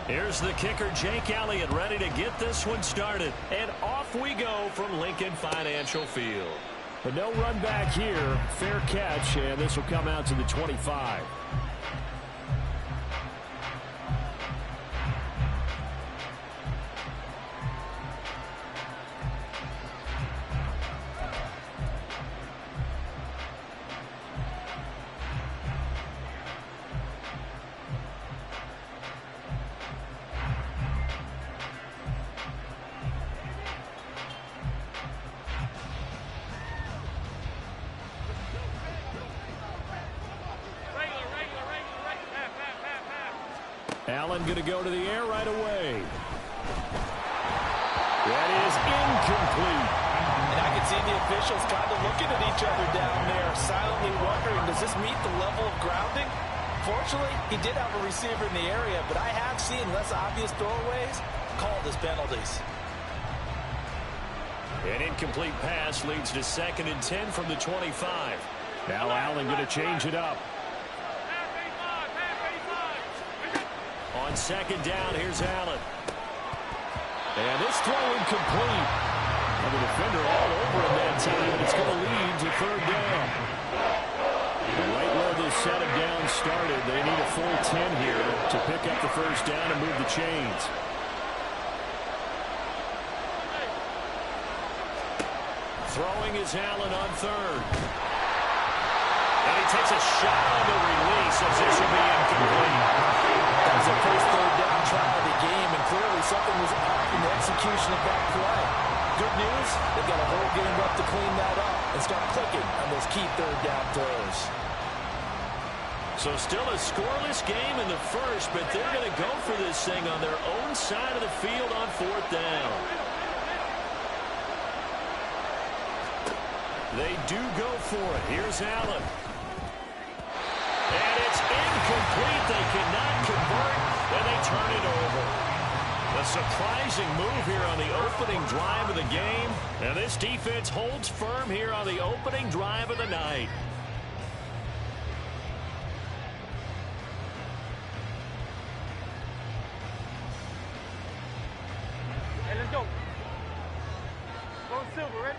Here's the kicker, Jake Elliott, ready to get this one started. And off we go from Lincoln Financial Field. But no run back here. Fair catch, and this will come out to the 25. Allen going to go to the air right away. That is incomplete. And I can see the officials kind of looking at each other down there, silently wondering, does this meet the level of grounding? Fortunately, he did have a receiver in the area, but I have seen less obvious throwaways called as penalties. An incomplete pass leads to 2nd and 10 from the 25. Now Allen going to change it up. On 2nd down, here's Allen. And this throw incomplete. And the defender all over him that time, and it's going to lead to 3rd down. And right where this set of downs started, they need a full 10 here to pick up the 1st down and move the chains. Throwing is Allen on 3rd. And he takes a shot on the release as this will be incomplete. That was the first 3rd down try of the game, and clearly something was off in the execution of that play. Good news, they've got a whole game left to clean that up and start clicking on those key 3rd down throws. So still a scoreless game in the first, but they're going to go for this thing on their own side of the field on 4th down. They do go for it. Here's Allen. And it's incomplete. They cannot convert, and they turn it over. A surprising move here on the opening drive of the game. And this defense holds firm here on the opening drive of the night. Hey, let's go. Go Silver, ready?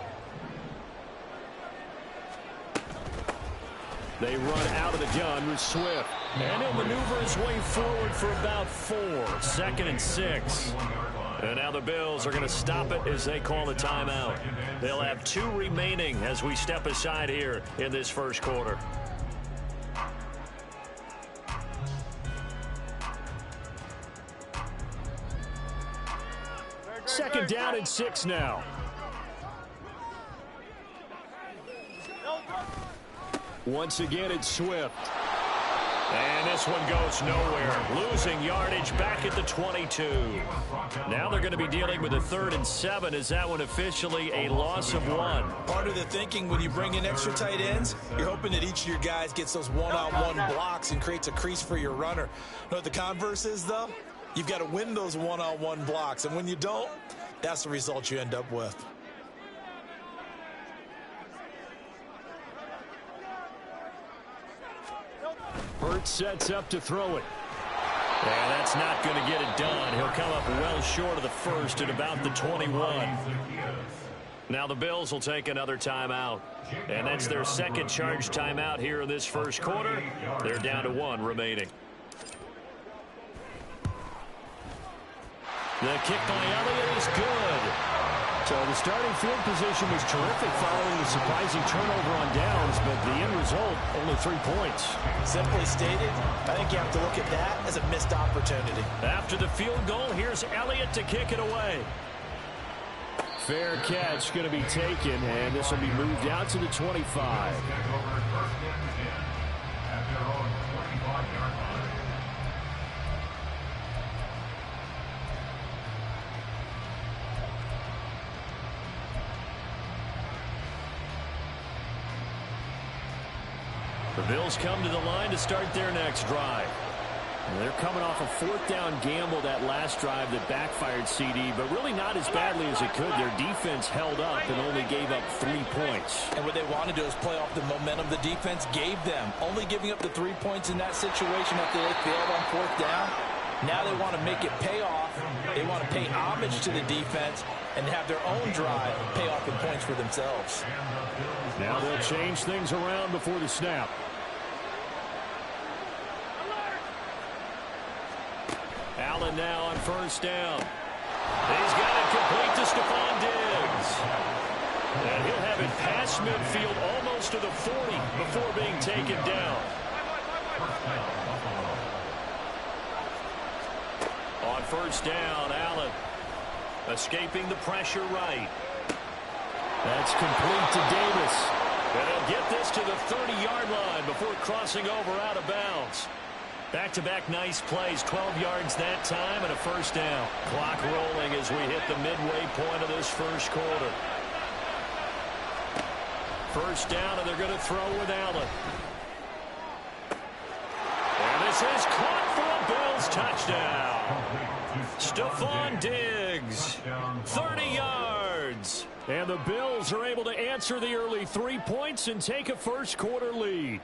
They run out of the gun with Swift. And he'll maneuver his way forward for about 4. 2nd and 6. And now the Bills are going to stop it as they call the timeout. They'll have 2 remaining as we step aside here in this first quarter. Second down and 6 now. Once again, it's Swift. And this one goes nowhere. Losing yardage back at the 22. Now they're going to be dealing with a 3rd and 7. Is that one officially a loss of 1? Part of the thinking when you bring in extra tight ends, you're hoping that each of your guys gets those one-on-one blocks and creates a crease for your runner. You know what the converse is, though? You've got to win those one-on-one blocks. And when you don't, that's the result you end up with. Burt sets up to throw it. And that's not going to get it done. He'll come up well short of the first at about the 21. Now the Bills will take another timeout. And that's their second charge timeout here in this first quarter. They're down to 1 remaining. The kick by Elliott is good. So the starting field position was terrific following the surprising turnover on downs, but the end result, only 3 points. Simply stated, I think you have to look at that as a missed opportunity. After the field goal, here's Elliott to kick it away. Fair catch going to be taken, and this will be moved out to the 25. The Bills come to the line to start their next drive. And they're coming off a 4th down gamble that last drive that backfired CD, but really not as badly as it could. Their defense held up and only gave up 3 points. And what they want to do is play off the momentum the defense gave them. Only giving up the 3 points in that situation after they failed on 4th down. Now they want to make it pay off. They want to pay homage to the defense and have their own drive pay off in points for themselves. Now they'll change things around before the snap. Allen now on 1st down. He's got it complete to Stephon Diggs. And he'll have it past midfield almost to the 40 before being taken down. On 1st down, Allen escaping the pressure right. That's complete to Davis. And he'll get this to the 30-yard line before crossing over out of bounds. Back-to-back nice plays, 12 yards that time and a 1st down. Clock rolling as we hit the midway point of this first quarter. 1st down, and they're going to throw with Allen. And this is caught for a Bills touchdown. Stephon Diggs, 30 yards. And the Bills are able to answer the early 3 points and take a first quarter lead.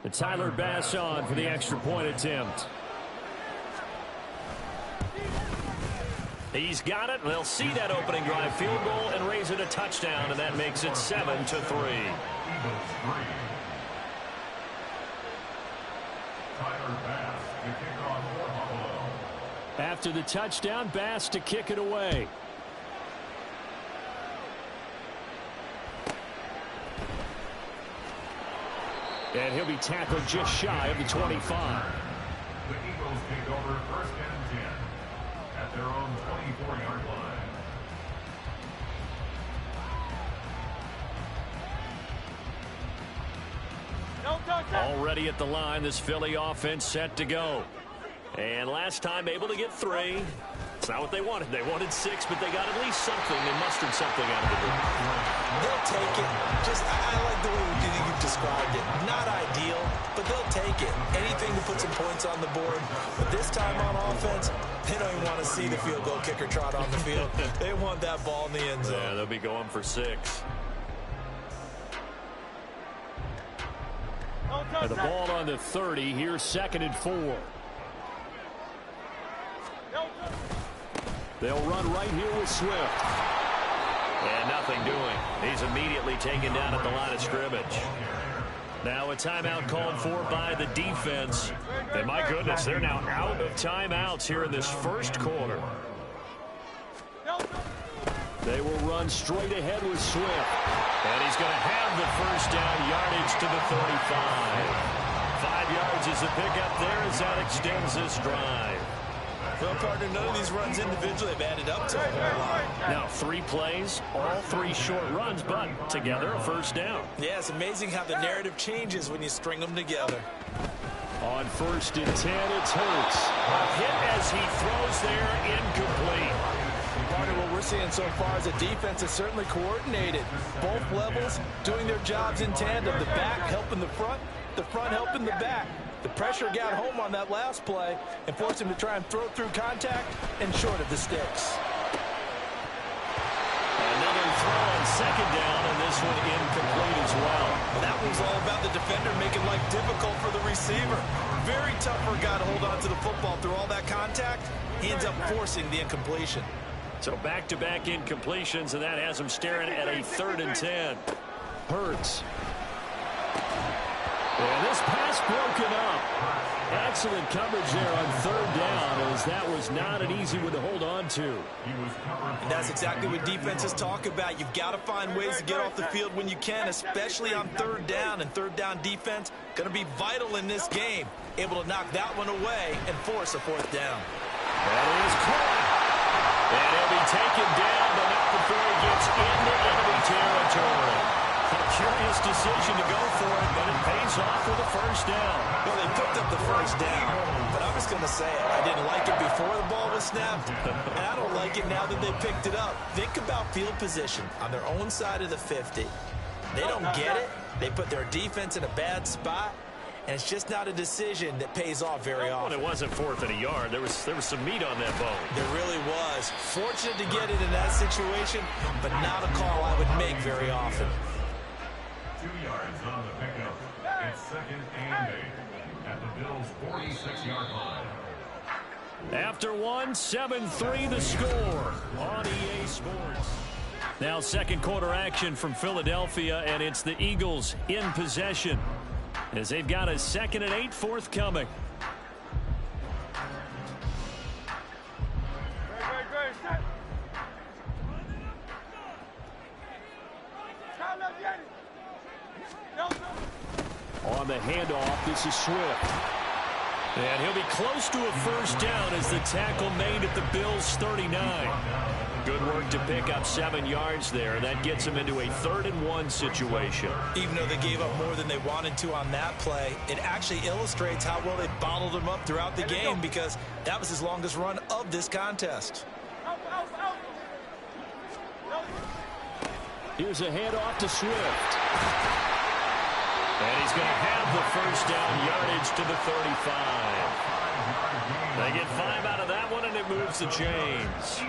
And Tyler Bass on for the extra point attempt. He's got it, and they'll see that opening drive field goal and raise it a touchdown, and that makes it 7-3. After the touchdown, Bass to kick it away. And he'll be tackled just shy of the 25. The Eagles take over 1st and 10 at their own 24-yard line. Already at the line, this Philly offense set to go. And last time able to get 3. It's not what they wanted. They wanted 6, but they got at least something. They mustered something out of the game. They'll take it. I like the way you've described it. Not ideal, but they'll take it. Anything to put some points on the board. But this time on offense, they don't even want to see the field goal kicker trot on the field. They want that ball in the end zone. Yeah, they'll be going for 6. And the ball on the 30. Here's 2nd and 4. They'll run right here with Swift. And nothing doing. He's immediately taken down at the line of scrimmage. Now a timeout called for by the defense. And my goodness, they're now out of timeouts here in this first quarter. They will run straight ahead with Swift. And he's going to have the first down, yardage to the 35. 5 yards is the pickup there as that extends this drive. Well, partner, none of these runs individually have added up to a whole lot. Now 3 plays, all 3 short runs, but together a first down. Yeah, it's amazing how the narrative changes when you string them together. On 1st and 10, it's Hurts. A hit as he throws there, incomplete. Partner, what we're seeing so far is a defense that's certainly coordinated. Both levels doing their jobs in tandem. The back helping the front helping the back. The pressure got home on that last play and forced him to try and throw through contact and short of the sticks. Another throw on 2nd down, and this one incomplete as well. That was all about the defender making life difficult for the receiver. Very tough for a guy to hold on to the football through all that contact. He ends up forcing the incompletion. So back-to-back incompletions, and that has him staring at a 3rd and 10. Hurts. And this pass broken up. Excellent coverage there on 3rd down, as that was not an easy one to hold on to. And that's exactly what defenses talk about. You've got to find ways to get off the field when you can, especially on 3rd down. And 3rd down defense going to be vital in this game. Able to knock that one away and force a 4th down. That is caught. And he'll be taken down, but not before he gets into enemy territory. A curious decision to go for it, but it pays off for the first down. Well, they picked up the first down, but I'm just going to say it. I didn't like it before the ball was snapped, and I don't like it now that they picked it up. Think about field position on their own side of the 50. They don't get it. They put their defense in a bad spot, and it's just not a decision that pays off very often. Well, it wasn't 4th and a yard. There was some meat on that bone. There really was. Fortunate to get it in that situation, but not a call I would make very often. 2 yards on the pickup. It's 2nd and 8 at the Bills' 46-yard line. After 1, 7-3 the score on EA Sports. Now 2nd quarter action from Philadelphia, and it's the Eagles in possession as they've got a 2nd and 8 forthcoming. On the handoff, this is Swift. And he'll be close to a first down as the tackle made at the Bills' 39. Good work to pick up 7 yards there. That gets him into a 3rd and 1 situation. Even though they gave up more than they wanted to on that play, it actually illustrates how well they bottled him up throughout the game, because that was his longest run of this contest. Here's a handoff to Swift. And he's going to have the first down, yardage to the 35. They get 5 out of that one, and it moves the chains.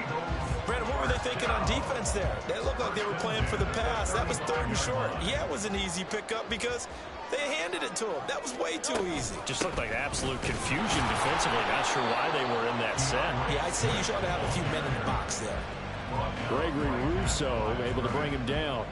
Brandon, what were they thinking on defense there? They looked like they were playing for the pass. That was 3rd and short. Yeah, it was an easy pickup because they handed it to him. That was way too easy. Just looked like absolute confusion defensively. Not sure why they were in that set. Yeah, I'd say you should have a few men in the box there. Gregory Rousseau able to bring him down.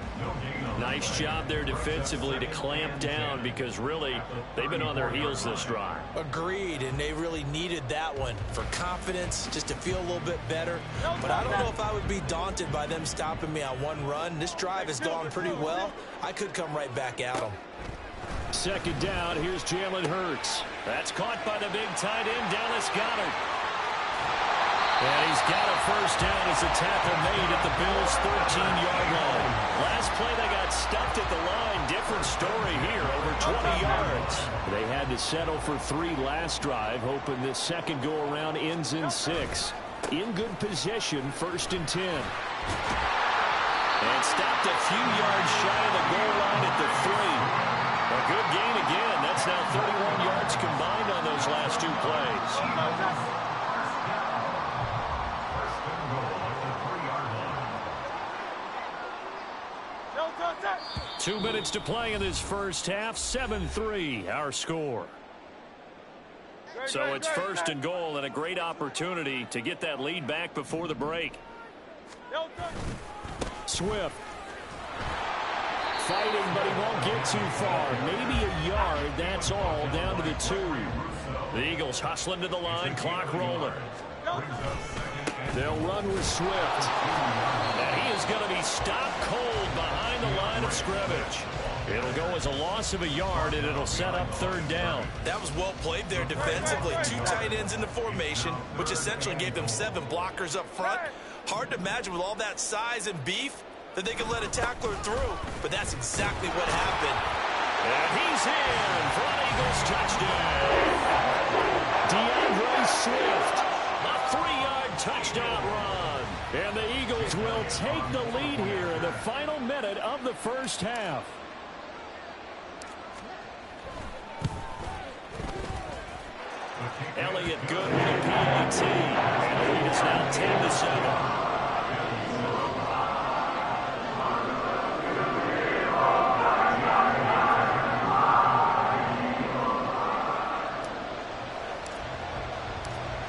Nice job there defensively to clamp down, because really they've been on their heels this drive. Agreed, and they really needed that one for confidence, just to feel a little bit better. But I don't know if I would be daunted by them stopping me on one run. This drive has gone pretty well. I could come right back at them. 2nd down, here's Jalen Hurts. That's caught by the big tight end, Dallas Goedert. And he's got a first down as a tackle made at the Bills' 13-yard line. Last play they got stuffed at the line. Different story here, over 20 yards. They had to settle for 3 last drive, hoping this second go-around ends in 6. In good position, 1st and 10. And stopped a few yards shy of the goal line at the 3. A good gain again. That's now 31 yards combined on those last 2 plays. 2 minutes to play in this first half. 7-3, our score. So it's 1st and goal and a great opportunity to get that lead back before the break. Swift. Fighting, but he won't get too far. Maybe a yard, that's all, down to the 2. The Eagles hustling to the line, clock rolling. They'll run with Swift. And he is going to be stopped cold behind the line of scrimmage. It'll go as a loss of a yard, and it'll set up 3rd down. That was well played there defensively. 2 tight ends in the formation, which essentially gave them 7 blockers up front. Hard to imagine with all that size and beef that they could let a tackler through, but that's exactly what happened. And he's in for an Eagles touchdown. DeAndre Swift, a 3-yard touchdown run. And the Eagles will take the lead here in the final minute of the first half. Elliott good with a PAT. And the lead is now 10-7.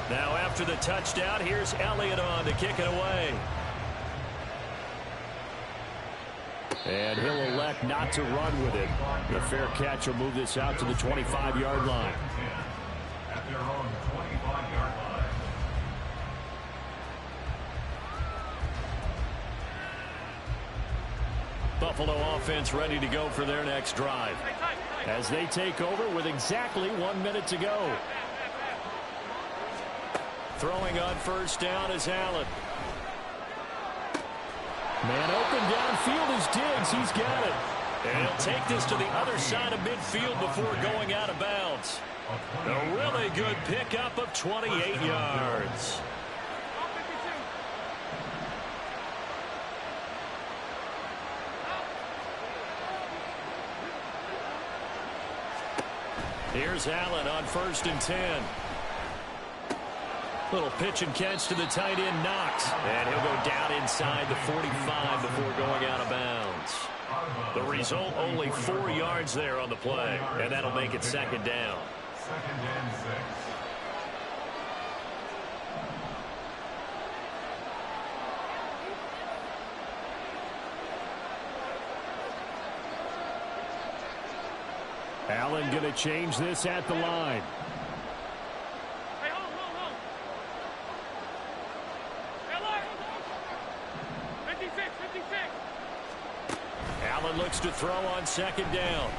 Now after the touchdown, here's Elliott on to kick it away. And he'll elect not to run with it. The fair catch will move this out to the 25-yard line. At their own 25-yard line. Buffalo offense ready to go for their next drive as they take over with exactly 1 minute to go. Throwing on first down is Allen. Man open downfield is Diggs. He's got it. And he'll take this to the other side of midfield before going out of bounds. A really good pickup of 28 yards. Here's Allen on 1st and 10. Little pitch and catch to the tight end, Knox. And he'll go down inside the 45 before going out of bounds. The result, only 4 yards there on the play. And that'll make it 2nd down. 2nd and 6. Allen going to change this at the line. Hey, hold. 56. Allen looks to throw on 2nd down.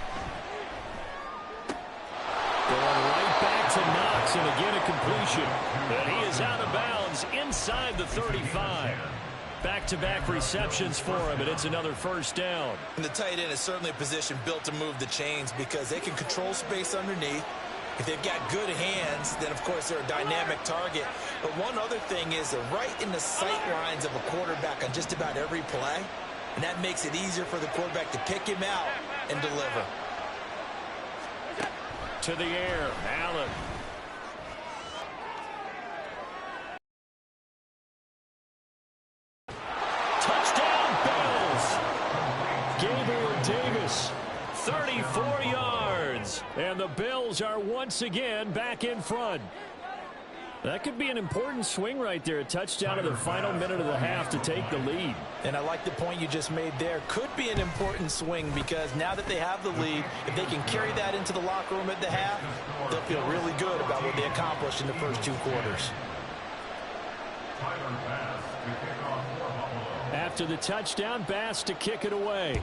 Going right back to Knox, and again a completion. And he is out of bounds inside the 35. Back-to-back receptions for him, and it's another 1st down. And the tight end is certainly a position built to move the chains because they can control space underneath. If they've got good hands, then, of course, they're a dynamic target. But one other thing is they're right in the sight lines of a quarterback on just about every play, and that makes it easier for the quarterback to pick him out and deliver. To the air, Allen. Touchdown, Bills. Gabriel Davis, 34 yards. And the Bills are once again back in front. That could be an important swing right there. A touchdown in the final minute of the half to take the lead. And I like the point you just made there. Could be an important swing because now that they have the lead, if they can carry that into the locker room at the half, they'll feel really good about what they accomplished in the first 2 quarters. After the touchdown, Bass to kick it away.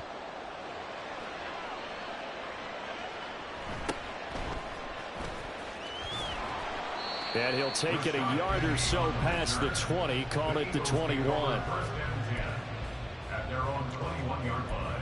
And he'll take it a yard or so past the 20, call it the 21. First and 10 at their own 21-yard line.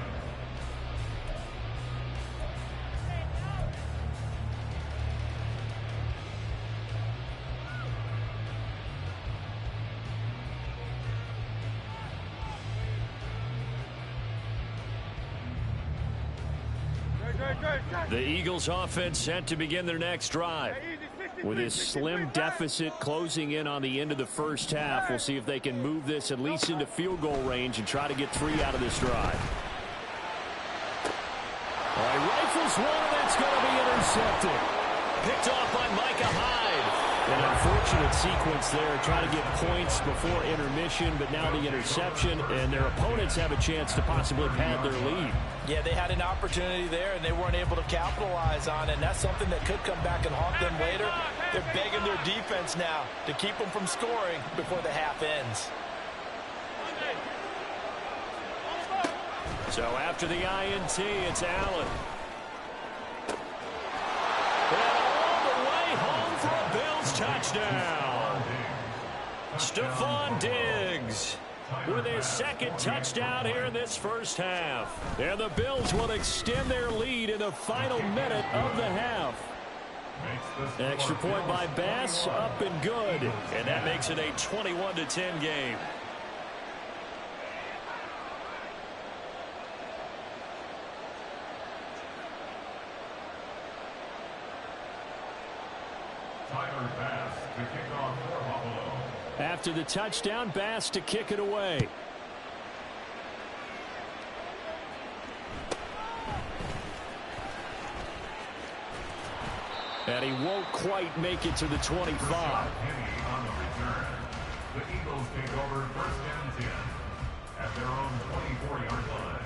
The Eagles offense set to begin their next drive. With this slim deficit closing in on the end of the first half, we'll see if they can move this at least into field goal range and try to get 3 out of this drive. All right, rifles one, and that's going to be intercepted. Picked off by Micah Hyde. An unfortunate sequence there, trying to get points before intermission, but now the interception, and their opponents have a chance to possibly pad their lead. Yeah, they had an opportunity there, and they weren't able to capitalize on it, and that's something that could come back and haunt them later. They're begging their defense now to keep them from scoring before the half ends. So after the INT, it's Allen. For a Bills touchdown. Stephon Diggs with his second touchdown here in this first half. And the Bills will extend their lead in the final minute of the half. Extra point by Bass, up and good. And that makes it a 21-10 game. After the touchdown, Bass to kick it away. And he won't quite make it to the 25. On the return. The Eagles take over first and 10 at their own 24-yard line.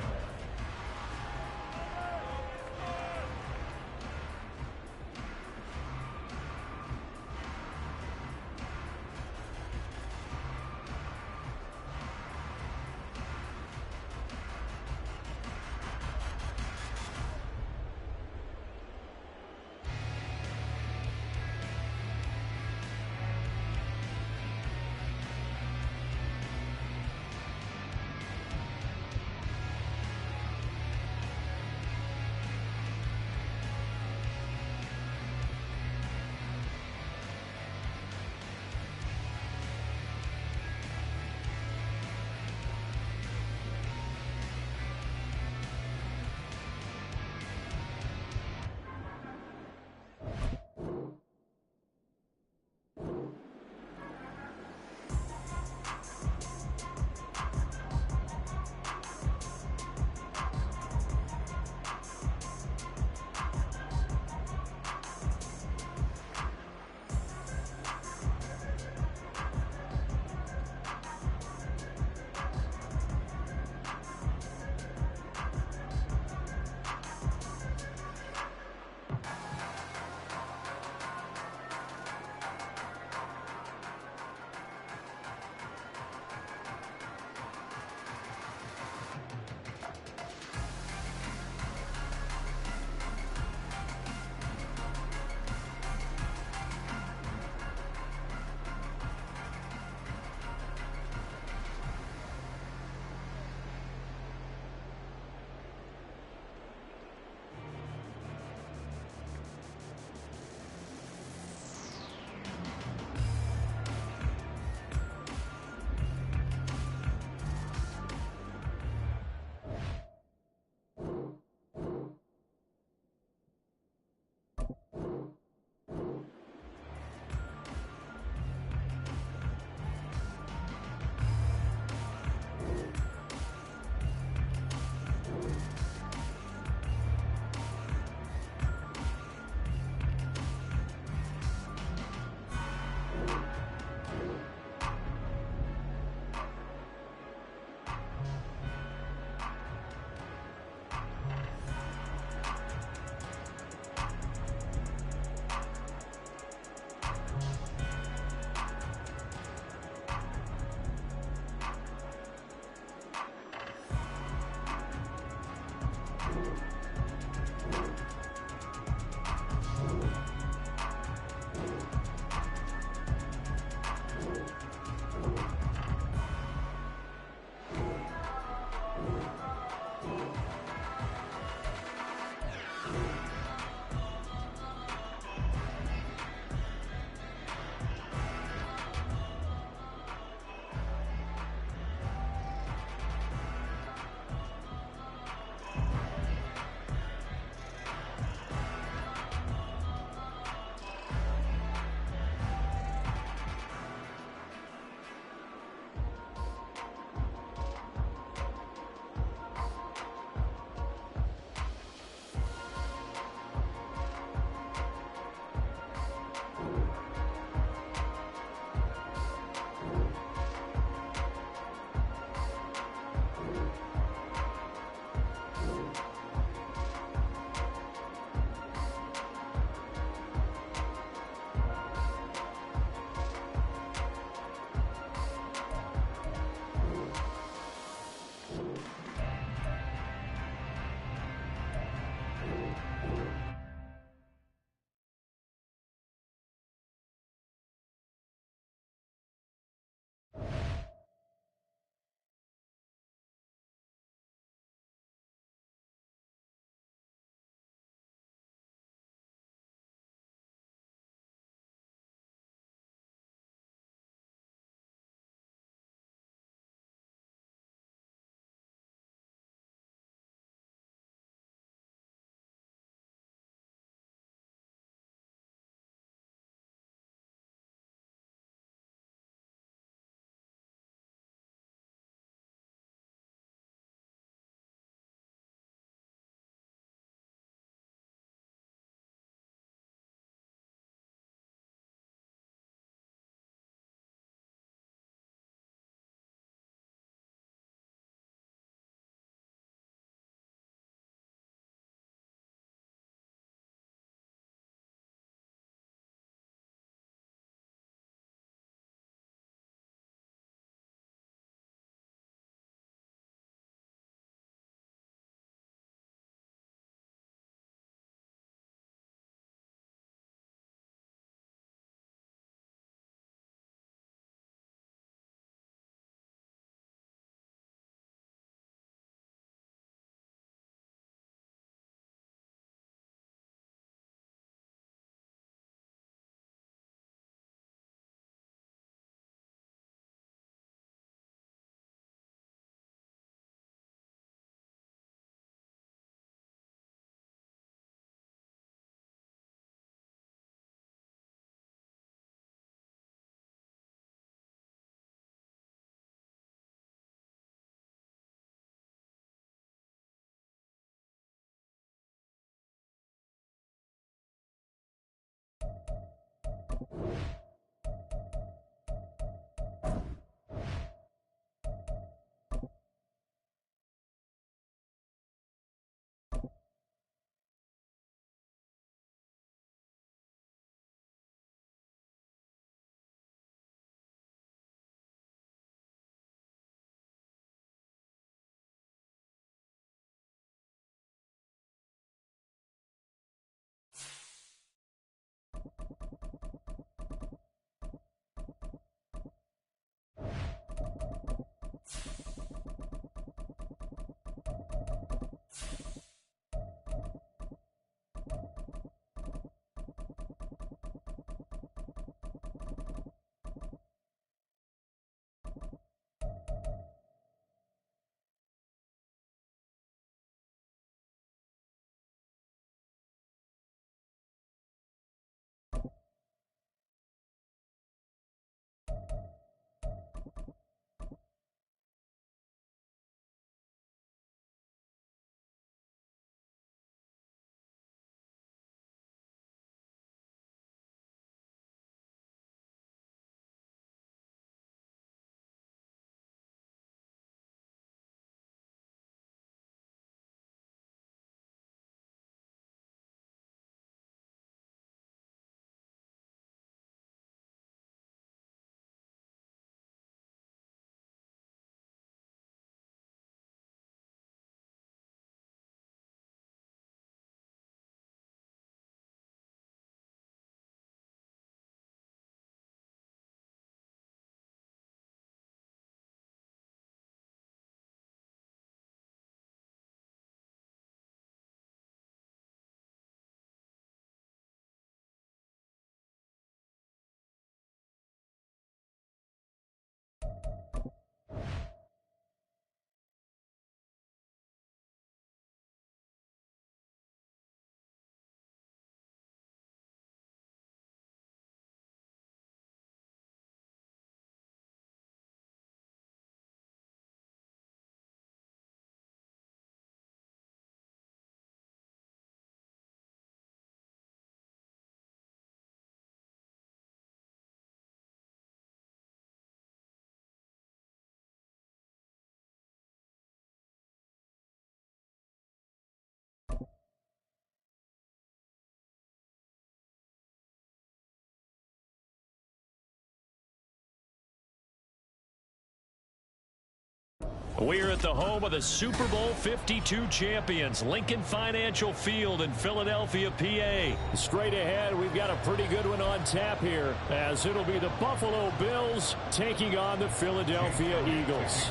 We're at the home of the Super Bowl 52 champions, Lincoln Financial Field in Philadelphia, PA. Straight ahead, we've got a pretty good one on tap here, as it'll be the Buffalo Bills taking on the Philadelphia Eagles.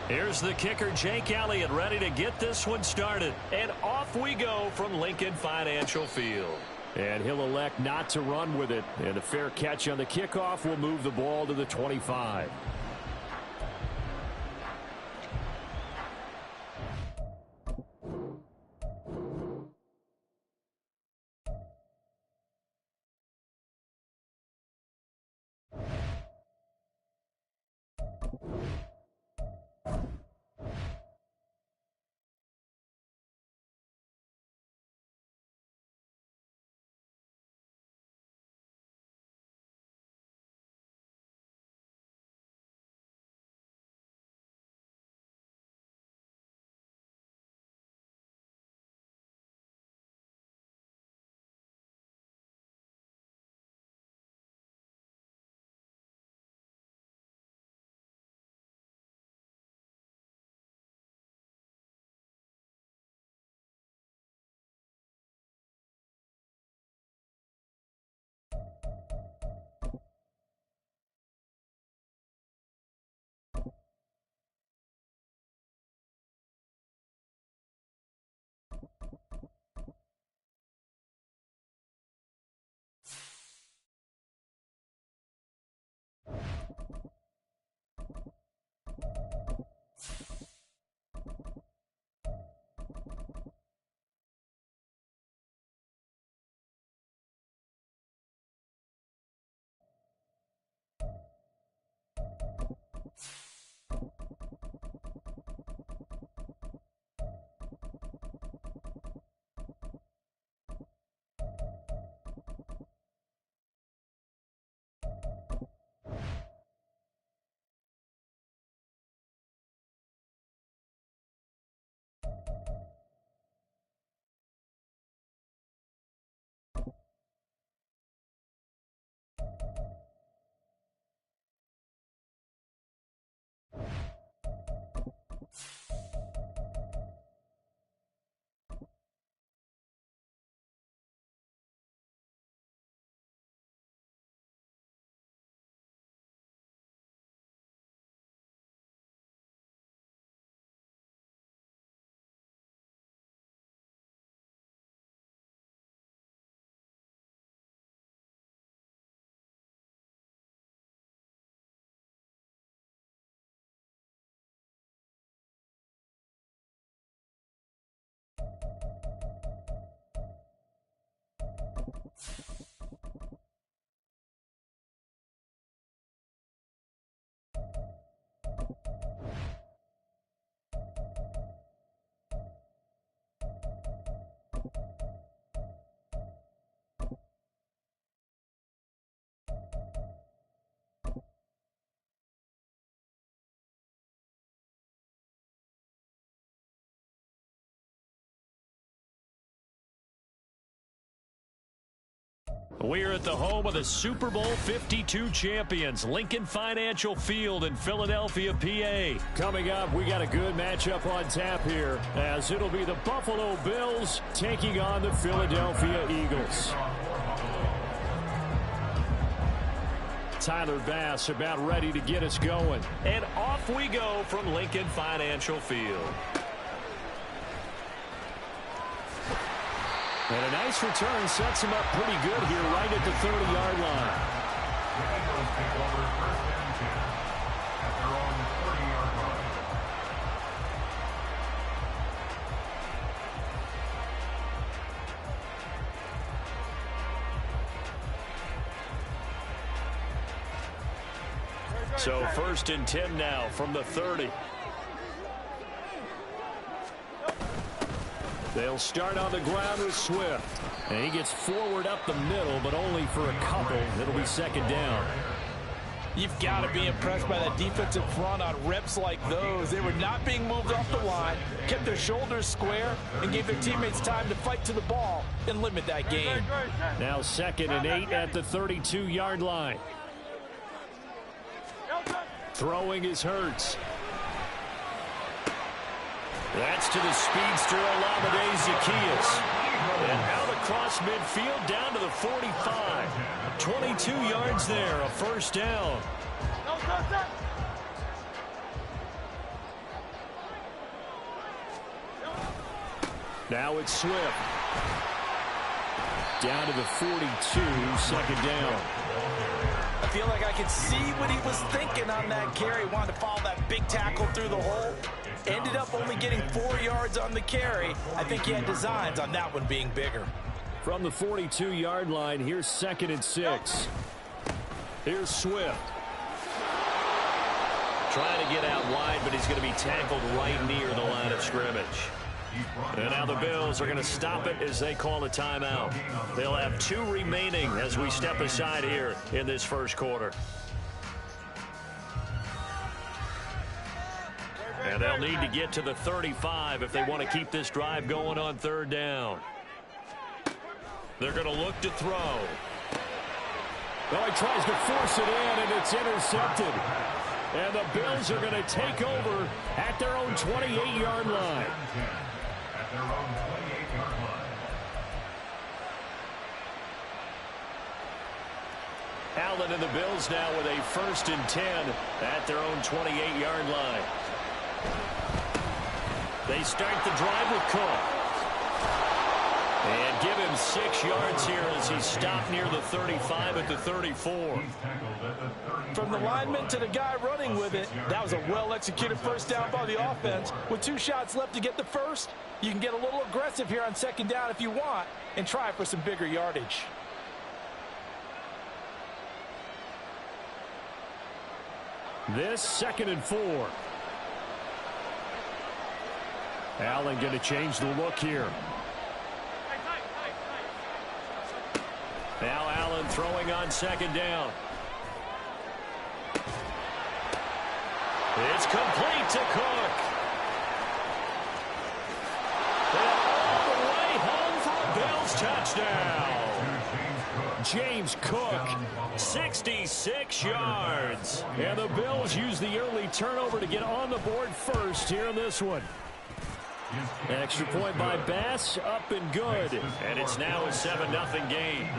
Here's the kicker, Jake Elliott, ready to get this one started. And off we go from Lincoln Financial Field. And he'll elect not to run with it. And a fair catch on the kickoff will move the ball to the 25. We're at the home of the Super Bowl 52 champions, Lincoln Financial Field in Philadelphia, PA. Coming up, we got a good matchup on tap here, as it'll be the Buffalo Bills taking on the Philadelphia Eagles. Tyler Bass about ready to get us going. And off we go from Lincoln Financial Field. And a nice return sets him up pretty good here right at the 30-yard line. The Eagles take over first and 10 at their own 30-yard line. So first and 10 now from the 30. They'll start on the ground with Swift. And he gets forward up the middle, but only for a couple. It'll be second down. You've got to be impressed by that defensive front on reps like those. They were not being moved off the line, kept their shoulders square, and gave their teammates time to fight to the ball and limit that gain. Now second and 8 at the 32-yard line. Throwing is Hurts. That's to the speedster, Olamide Zaccheaus. And out across midfield, down to the 45. 22 yards there, a first down. Now it's Swift. Down to the 42, second down. I feel like I could see what he was thinking on that carry. Wanted to follow that big tackle through the hole. Ended up only getting 4 yards on the carry. I think he had designs on that one being bigger. From the 42-yard line, here's second and 6. Here's Swift. Trying to get out wide, but he's going to be tackled right near the line of scrimmage. And now the Bills are going to stop it as they call a timeout. They'll have 2 remaining as we step aside here in this first quarter. And they'll need to get to the 35 if they want to keep this drive going on third down. They're going to look to throw. Oh, he tries to force it in, and it's intercepted. And the Bills are going to take over at their own 28-yard line. At their own 28-yard line. Allen and the Bills now with a first and 10 at their own 28-yard line. They start the drive with Cook. And give him 6 yards here as he's stopped near the 35 at the 34. From the lineman to the guy running with it, that was a well-executed first down by the offense. With 2 shots left to get the first, you can get a little aggressive here on second down if you want and try for some bigger yardage. This second and 4. Allen going to change the look here. Now Allen throwing on second down. It's complete to Cook. And all the way home for a Bills touchdown. James Cook, 66 yards. And the Bills use the early turnover to get on the board first here in this one. Extra point by Bass, up and good. And it's now a 7-0 game.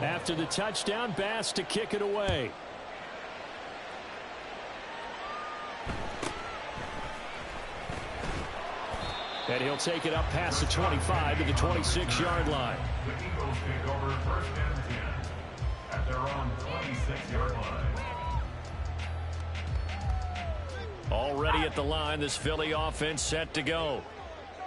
After the touchdown, Bass to kick it away. And he'll take it up past the 25 to the 26-yard line. The Eagles take over first and 10 at their own 26-yard line. Already at the line, this Philly offense set to go.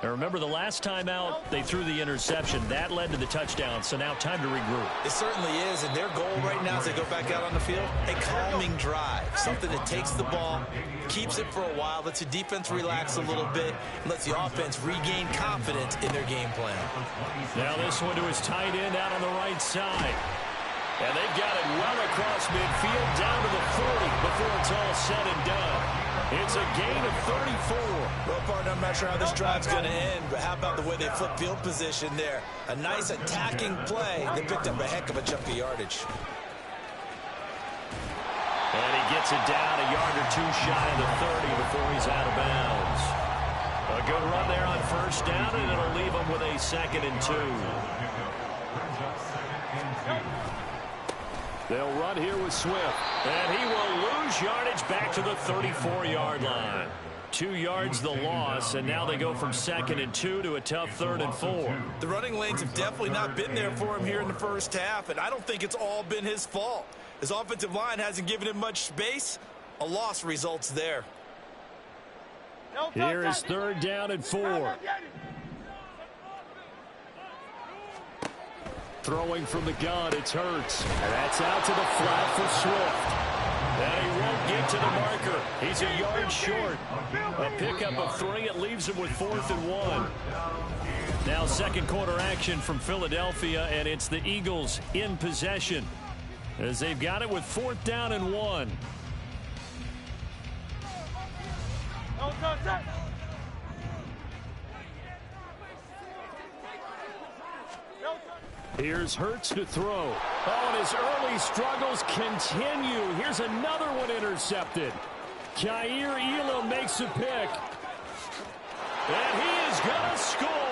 Now remember, the last time out, they threw the interception. That led to the touchdown, so now time to regroup. It certainly is, and their goal right now as they go back out on the field, a calming drive, something that takes the ball, keeps it for a while, lets the defense relax a little bit, and lets the offense regain confidence in their game plan. Now this one to his tight end out on the right side. And they've got it well across midfield down to the 40 before it's all said and done. It's a gain of 34. Well, partner, I'm not sure how this drive's going to end, but how about the way they flip field position there? A nice attacking play. They picked up a heck of a chunk of yardage. And he gets it down a yard or two shy of the 30 before he's out of bounds. A good run there on first down, and it'll leave him with a 2nd and 2. They'll run here with Swift. And he will lose yardage back to the 34-yard line. 2 yards the loss, and now they go from 2nd and 2 to a tough 3rd and 4. The running lanes have definitely not been there for him here in the first half, and I don't think it's all been his fault. His offensive line hasn't given him much space. A loss results there. Here is 3rd down and 4. Throwing from the gun, it's Hurts. And that's out to the flat for Swift. And he won't get to the marker. He's a yard short. A pickup of 3. It leaves him with 4th and 1. Now 2nd quarter action from Philadelphia, and it's the Eagles in possession as they've got it with 4th down and 1. Here's Hurts to throw. Oh, and his early struggles continue. Here's another one intercepted. Kaiir Elam makes a pick. And he is going to score.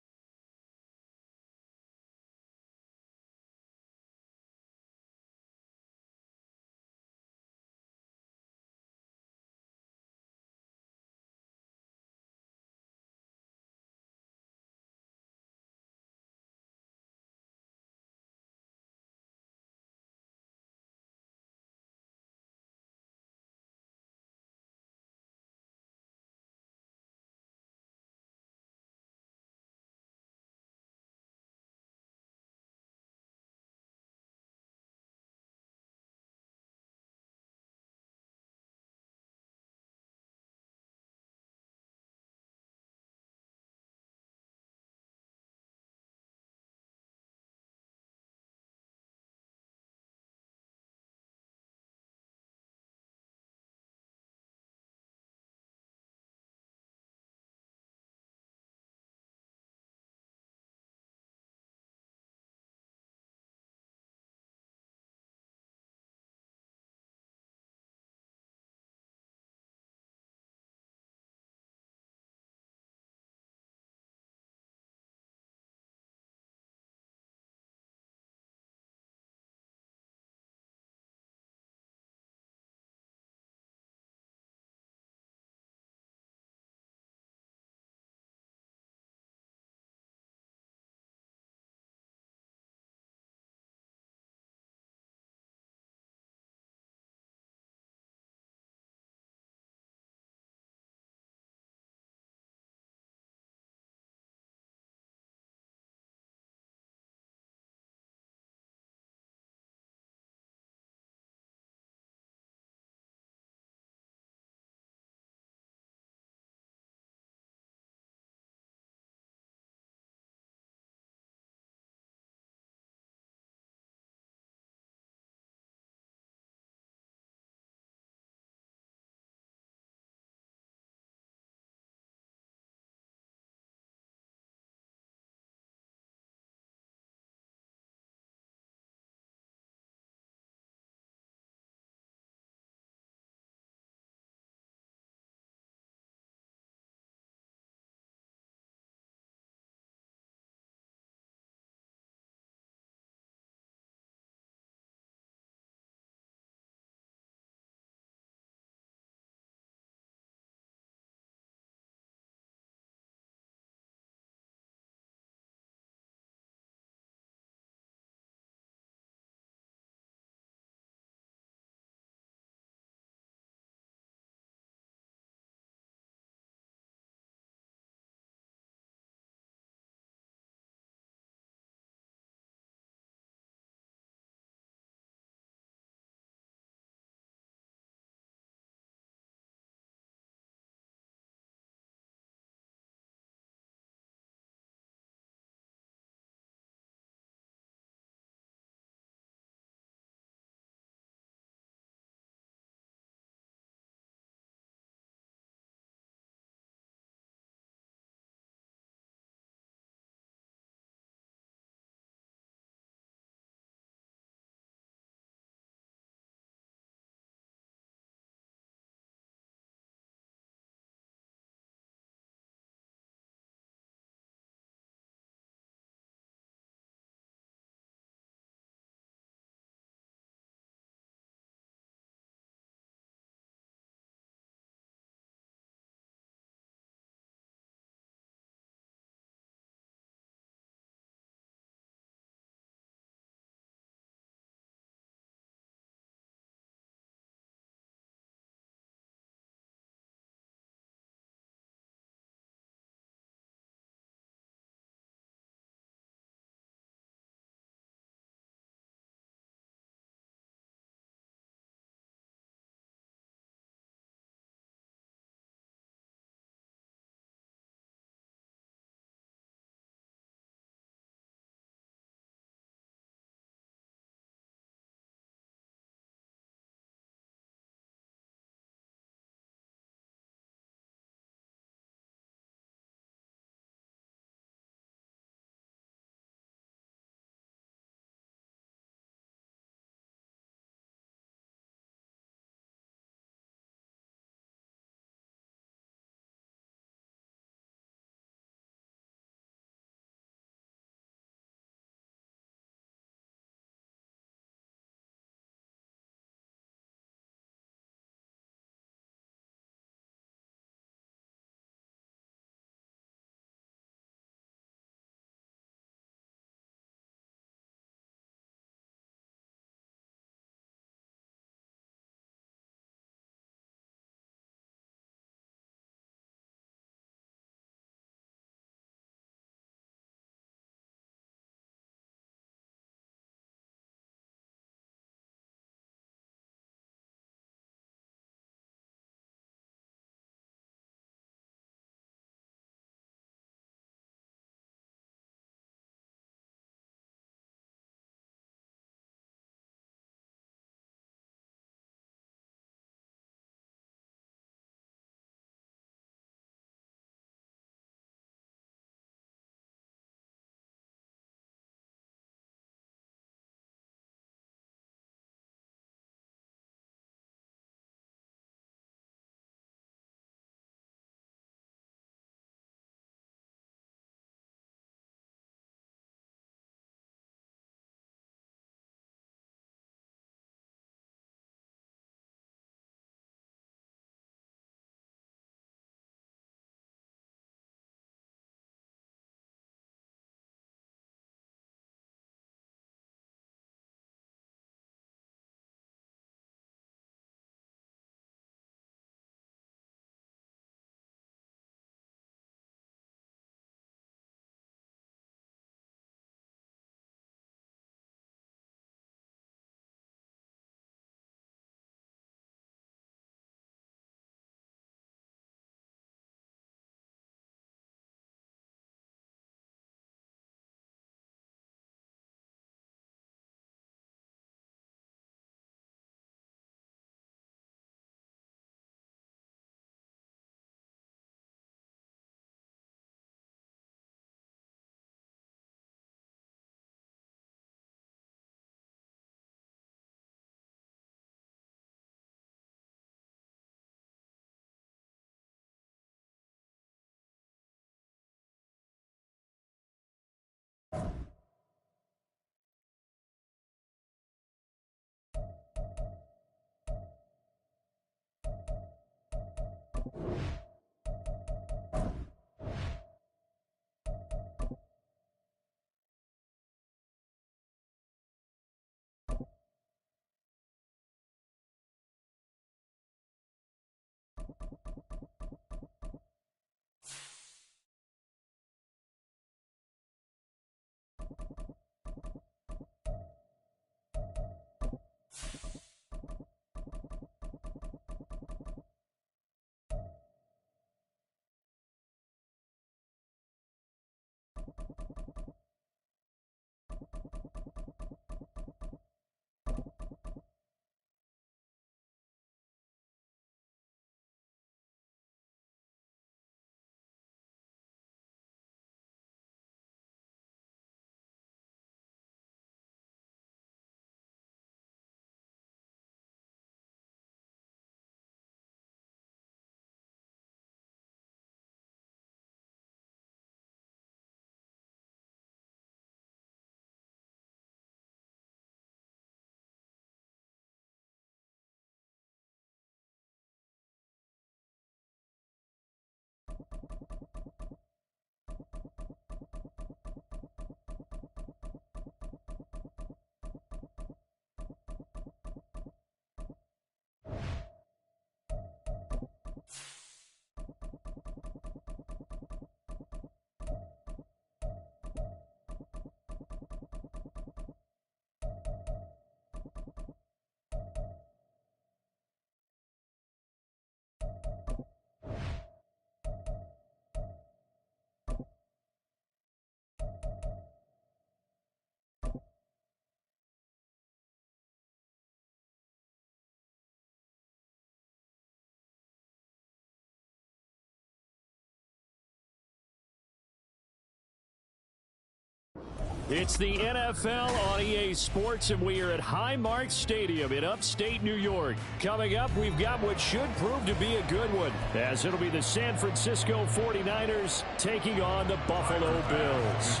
It's the NFL on EA Sports, and we are at Highmark Stadium in upstate New York. Coming up, we've got what should prove to be a good one, as it'll be the San Francisco 49ers taking on the Buffalo Bills.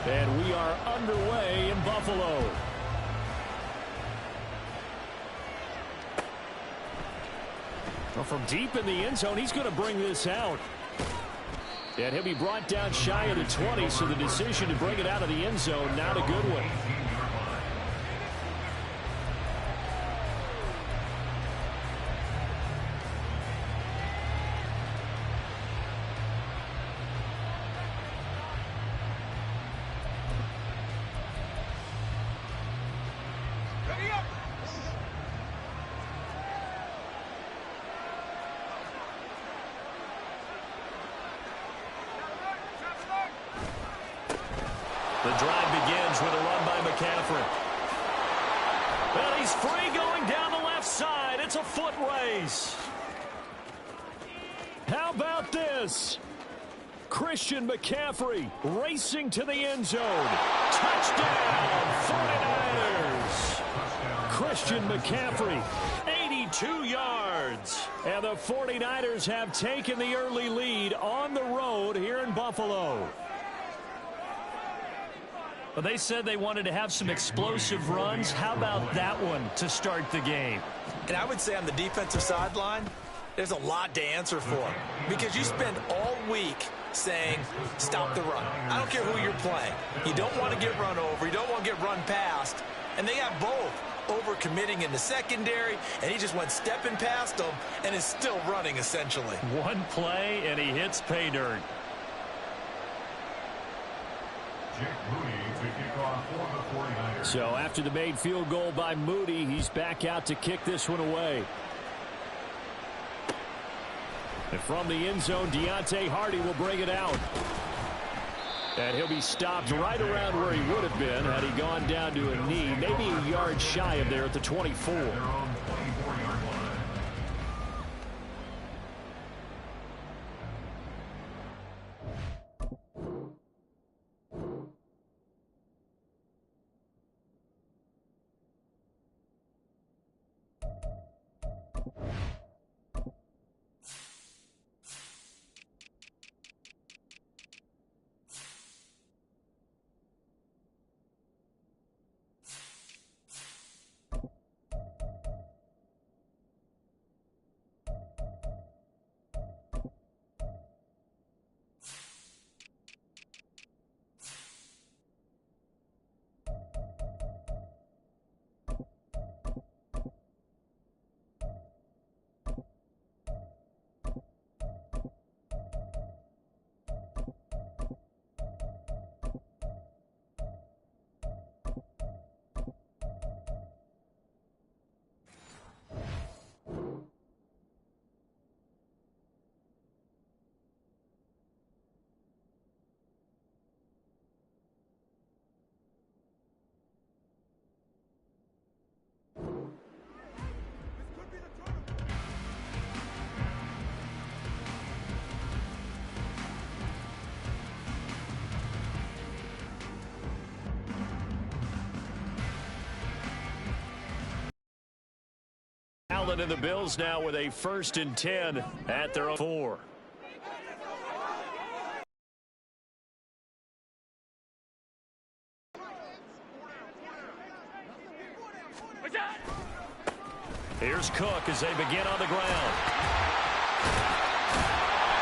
And we are underway in Buffalo. Well, from deep in the end zone, he's going to bring this out. And he'll be brought down shy of the 20, so the decision to bring it out of the end zone, not a good one. The drive begins with a run by McCaffrey. And he's free going down the left side. It's a foot race. How about this? Christian McCaffrey racing to the end zone. Touchdown, 49ers. Christian McCaffrey, 82 yards. And the 49ers have taken the early lead on the road here in Buffalo. Well, they said they wanted to have some explosive runs. How about that one to start the game? And I would say on the defensive sideline, there's a lot to answer for. Because you spend all week saying, stop the run. I don't care who you're playing. You don't want to get run over. You don't want to get run past. And they got both. Over-committing in the secondary, and he just went stepping past them and is still running, essentially. One play, and he hits pay dirt. So after the made field goal by Moody, he's back out to kick this one away. And from the end zone, Deontay Hardy will bring it out. And he'll be stopped right around where he would have been had he gone down to a knee, maybe a yard shy of there at the 24. Allen and the Bills now with a 1st and 10 at their own 4. Here's Cook as they begin on the ground.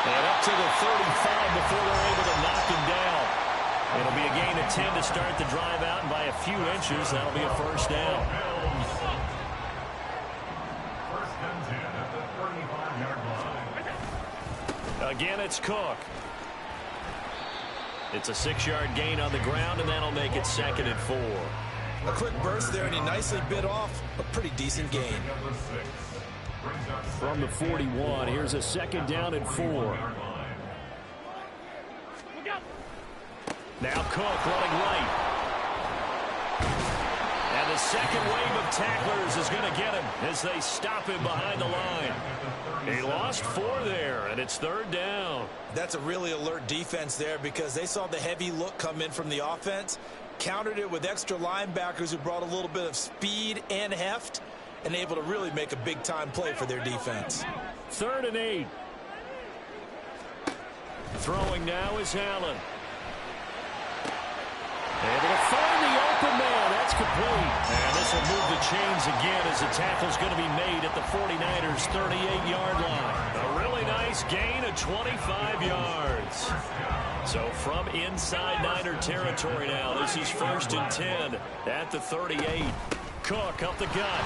And up to the 35 before they're able to knock him down. It'll be a gain of 10 to start the drive out, and by a few inches, that'll be a 1st down. First and 10 at the 35-yard line. Again, it's Cook. It's a 6-yard gain on the ground, and that'll make it 2nd and 4. A quick burst there, and he nicely bit off a pretty decent gain. From the 41, here's a 2nd down and 4. Now Cook running right. And the second wave of tacklers is going to get him as they stop him behind the line. He lost 4 there, and it's 3rd down. That's a really alert defense there because they saw the heavy look come in from the offense, countered it with extra linebackers who brought a little bit of speed and heft, and able to really make a big-time play for their defense. 3rd and 8. Throwing now is Allen. Able to find the open man. That's complete. And this will move the chains again as the tackle's going to be made at the 49ers' 38-yard line. A really nice gain of 25 yards. So from inside Niner territory now, this is 1st and 10 at the 38. Cook up the gut.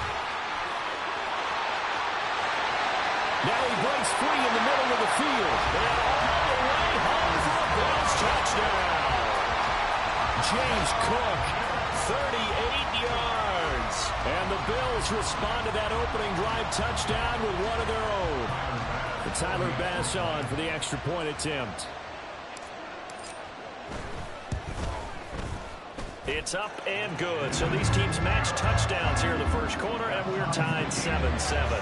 Now he breaks free in the middle of the field. And all the way home for the Bills touchdown. James Cook, 38 yards. And the Bills respond to that opening drive touchdown with one of their own. And Tyler Bass on for the extra point attempt. It's up and good. So these teams match touchdowns here in the first quarter, and we're tied 7-7.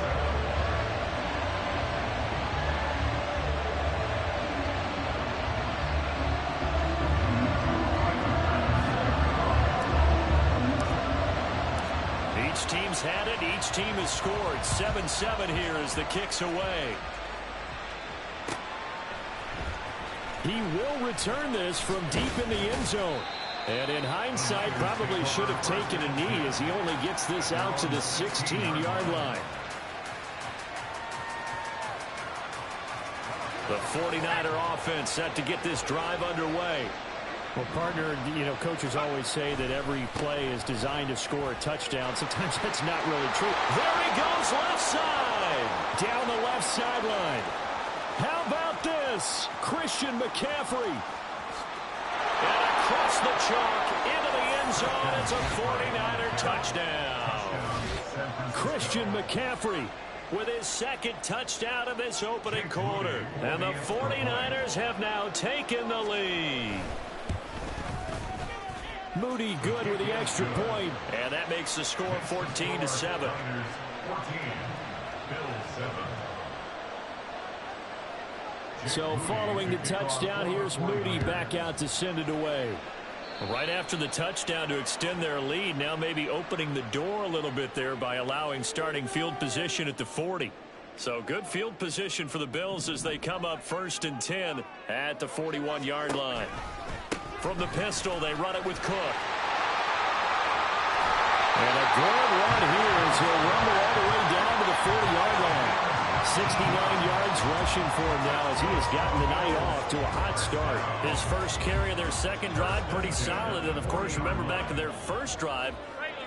Each team's had it. Each team has scored. 7-7 here as the kick's away. He will return this from deep in the end zone. And in hindsight, probably should have taken a knee as he only gets this out to the 16-yard line. The 49er offense set to get this drive underway. Well, partner, coaches always say that every play is designed to score a touchdown. Sometimes that's not really true. There he goes, left side. Down the left sideline. How about this? Christian McCaffrey. And across the chalk into the end zone. It's a 49er touchdown. Christian McCaffrey with his 2nd touchdown of this opening quarter. And the 49ers have now taken the lead. Moody good with the extra point. And that makes the score 14-7. 14, Bills 7. So following the touchdown, here's Moody back out to send it away. Right after the touchdown to extend their lead, now maybe opening the door a little bit there by allowing starting field position at the 40. So good field position for the Bills as they come up 1st and 10 at the 41-yard line. From the pistol, they run it with Cook. And a good run here as he'll rumble all the way down to the 40-yard line. 69 yards rushing for him now as he has gotten the night off to a hot start. His first carry of their second drive, pretty solid. And, of course, remember back to their first drive,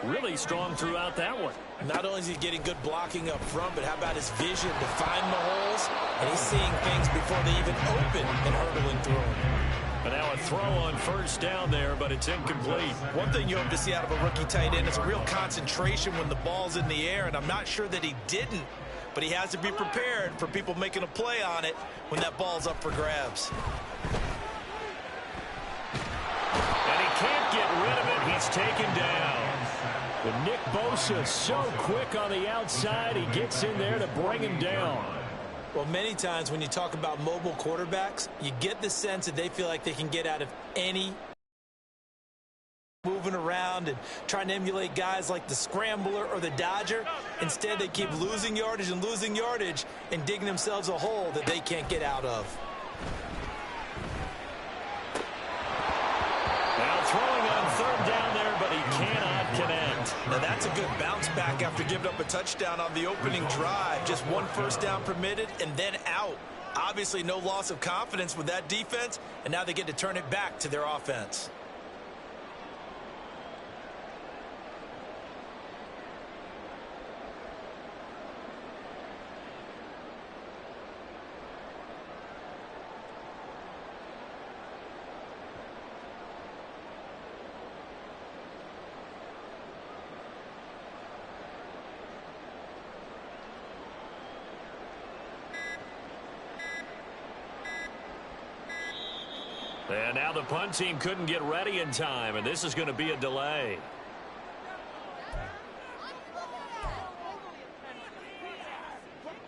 really strong throughout that one. Not only is he getting good blocking up front, but how about his vision to find the holes? And he's seeing things before they even open and hurdling through them. And now a throw on 1st down there, but it's incomplete. One thing you hope to see out of a rookie tight end is a real concentration when the ball's in the air, and I'm not sure that he didn't, but he has to be prepared for people making a play on it when that ball's up for grabs. And he can't get rid of it. He's taken down. But Nick Bosa so quick on the outside, he gets in there to bring him down. Well, many times when you talk about mobile quarterbacks, you get the sense that they feel like they can get out of any moving around and trying to emulate guys like the Scrambler or the Dodger. Instead, they keep losing yardage and digging themselves a hole that they can't get out of. Now throwing on third down there, but he cannot connect. Now that's a good bounce back after giving up a touchdown on the opening drive. Just one first down permitted and then out. Obviously no loss of confidence with that defense, and now they get to turn it back to their offense. And now the punt team couldn't get ready in time, and this is going to be a delay.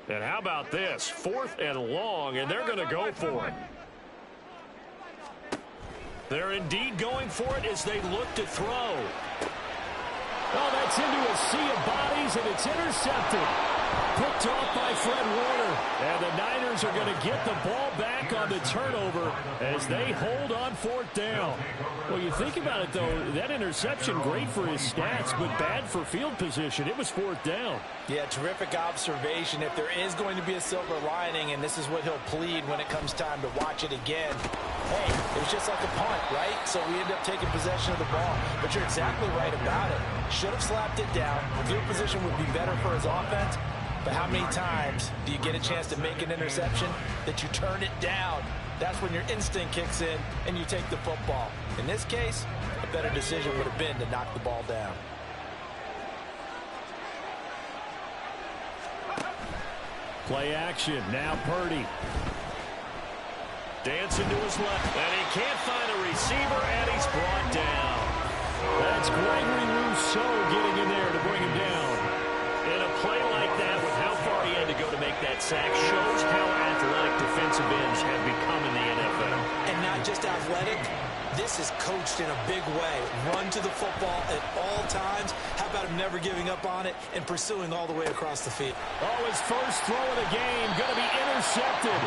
And how about this? 4th and long, and they're going to go for it. They're indeed going for it as they look to throw. Oh, that's into a sea of bodies, and it's intercepted. Picked off by Fred Warner. And the Niners are going to get the ball back on the turnover as they hold on 4th down. Well, you think about it, though, that interception, great for his stats, but bad for field position. It was 4th down. Yeah, terrific observation. If there is going to be a silver lining, and this is what he'll plead when it comes time to watch it again, hey, it was just like a punt, right? So we end up taking possession of the ball. But you're exactly right about it. Should have slapped it down. Field position would be better for his offense. But how many times do you get a chance to make an interception that you turn it down? That's when your instinct kicks in and you take the football. In this case, a better decision would have been to knock the ball down. Play action. Now Purdy. Dancing to his left, and he can't find a receiver, and he's brought down. That's Gregory Rousseau getting in there to bring him down. In a play like that, with how far he had to go to make that sack, shows how athletic defensive ends have become in the NFL. And not just athletic, this is coached in a big way. Run to the football at all times. How about him never giving up on it and pursuing all the way across the field? Oh, his first throw of the game going to be intercepted.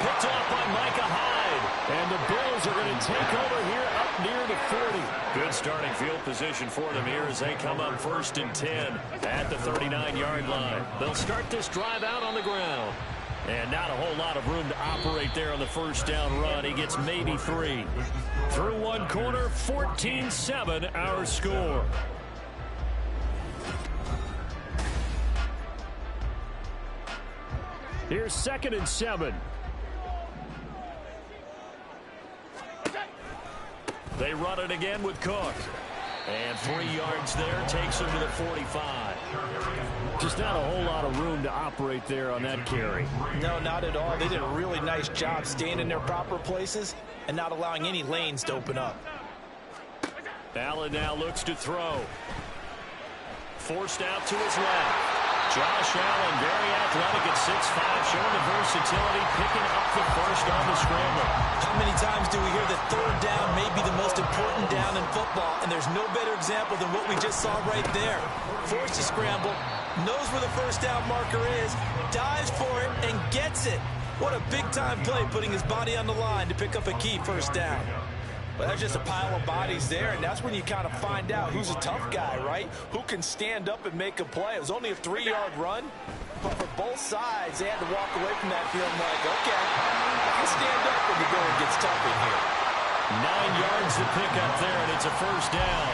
Picked off by Micah Hyde. And the Bills are going to take over here up near the 40. Good starting field position for them here as they come up 1st and 10 at the 39-yard line. They'll start this drive out on the ground. And not a whole lot of room to operate there on the first down run. He gets maybe 3. Through one quarter, 14-7 our score. Here's 2nd and 7. They run it again with Cook. And 3 yards there takes him to the 45. Just not a whole lot of room to operate there on that carry. No, not at all. They did a really nice job staying in their proper places and not allowing any lanes to open up. Allen now looks to throw. Forced out to his left. Josh Allen, very athletic at 6'5", showing the versatility, picking up the first on the scramble. How many times do we hear that third down may be the most important down in football, and there's no better example than what we just saw right there. Forced to scramble, knows where the first down marker is, dives for it, and gets it. What a big-time play, putting his body on the line to pick up a key first down. But that's just a pile of bodies there, and that's when you kind of find out who's a tough guy, right? Who can stand up and make a play. It was only a 3-yard run, but for both sides, they had to walk away from that feeling like, okay, I can stand up when the going gets tough in here. 9 yards to pick up there, and it's a first down.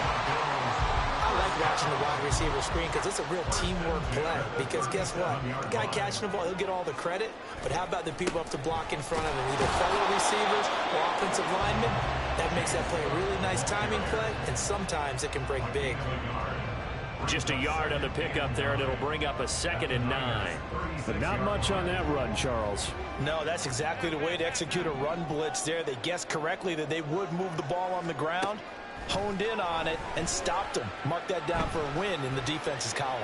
I like watching the wide receiver screen because it's a real teamwork play. Because guess what? The guy catching the ball, he'll get all the credit. But how about the people up to block in front of him? Either fellow receivers or offensive linemen. That makes that play a really nice timing play. And sometimes it can break big. Just a yard on the pickup there, and it'll bring up a 2nd and 9. But not much on that run, Charles. No, that's exactly the way to execute a run blitz there. They guessed correctly that they would move the ball on the ground, honed in on it, and stopped them. Mark that down for a win in the defense's column.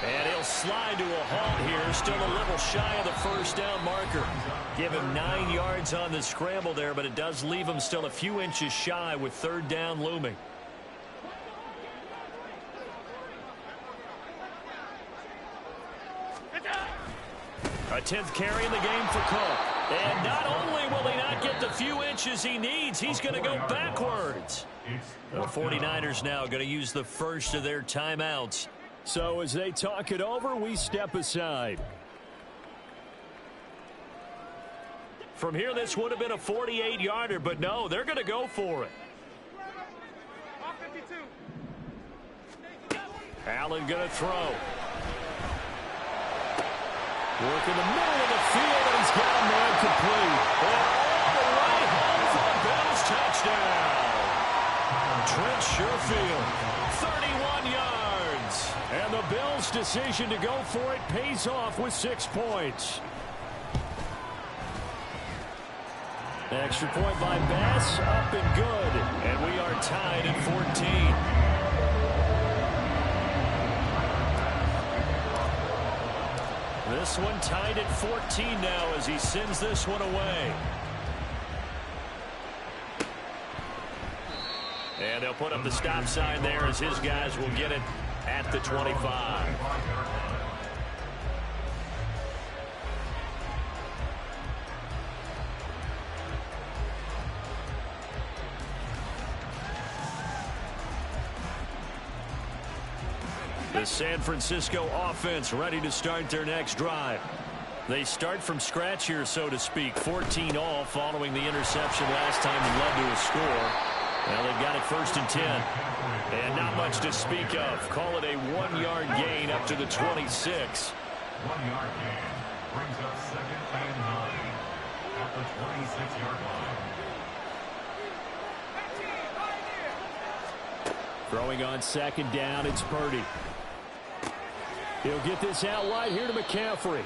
And he'll slide to a halt here, still a little shy of the first down marker. Give him 9 yards on the scramble there, but it does leave him still a few inches shy with 3rd down looming. A 10th carry in the game for Cook. And not only will he not get the few inches he needs, he's going to go backwards. The 49ers now going to use the first of their timeouts. So as they talk it over, we step aside. From here, this would have been a 48-yarder, but no, they're going to go for it. Allen going to throw. Work in the middle of the field, and he's got a man complete. And all the way home for a Bills touchdown. Trent Sherfield, 31 yards. And the Bills' decision to go for it pays off with 6 points. Extra point by Bass, up and good. And we are tied at 14. This one tied at 14 now as he sends this one away. And they'll put up the stop sign there as his guys will get it at the 25. The San Francisco offense ready to start their next drive. They start from scratch here, so to speak. 14 all following the interception last time that led to a score. Now they've got it 1st and 10. And not much to speak of. Call it a 1-yard gain up to the 26. 1-yard gain brings up 2nd and 9 at the 26-yard line. Throwing on 2nd down, it's Purdy. He'll get this out wide here to McCaffrey.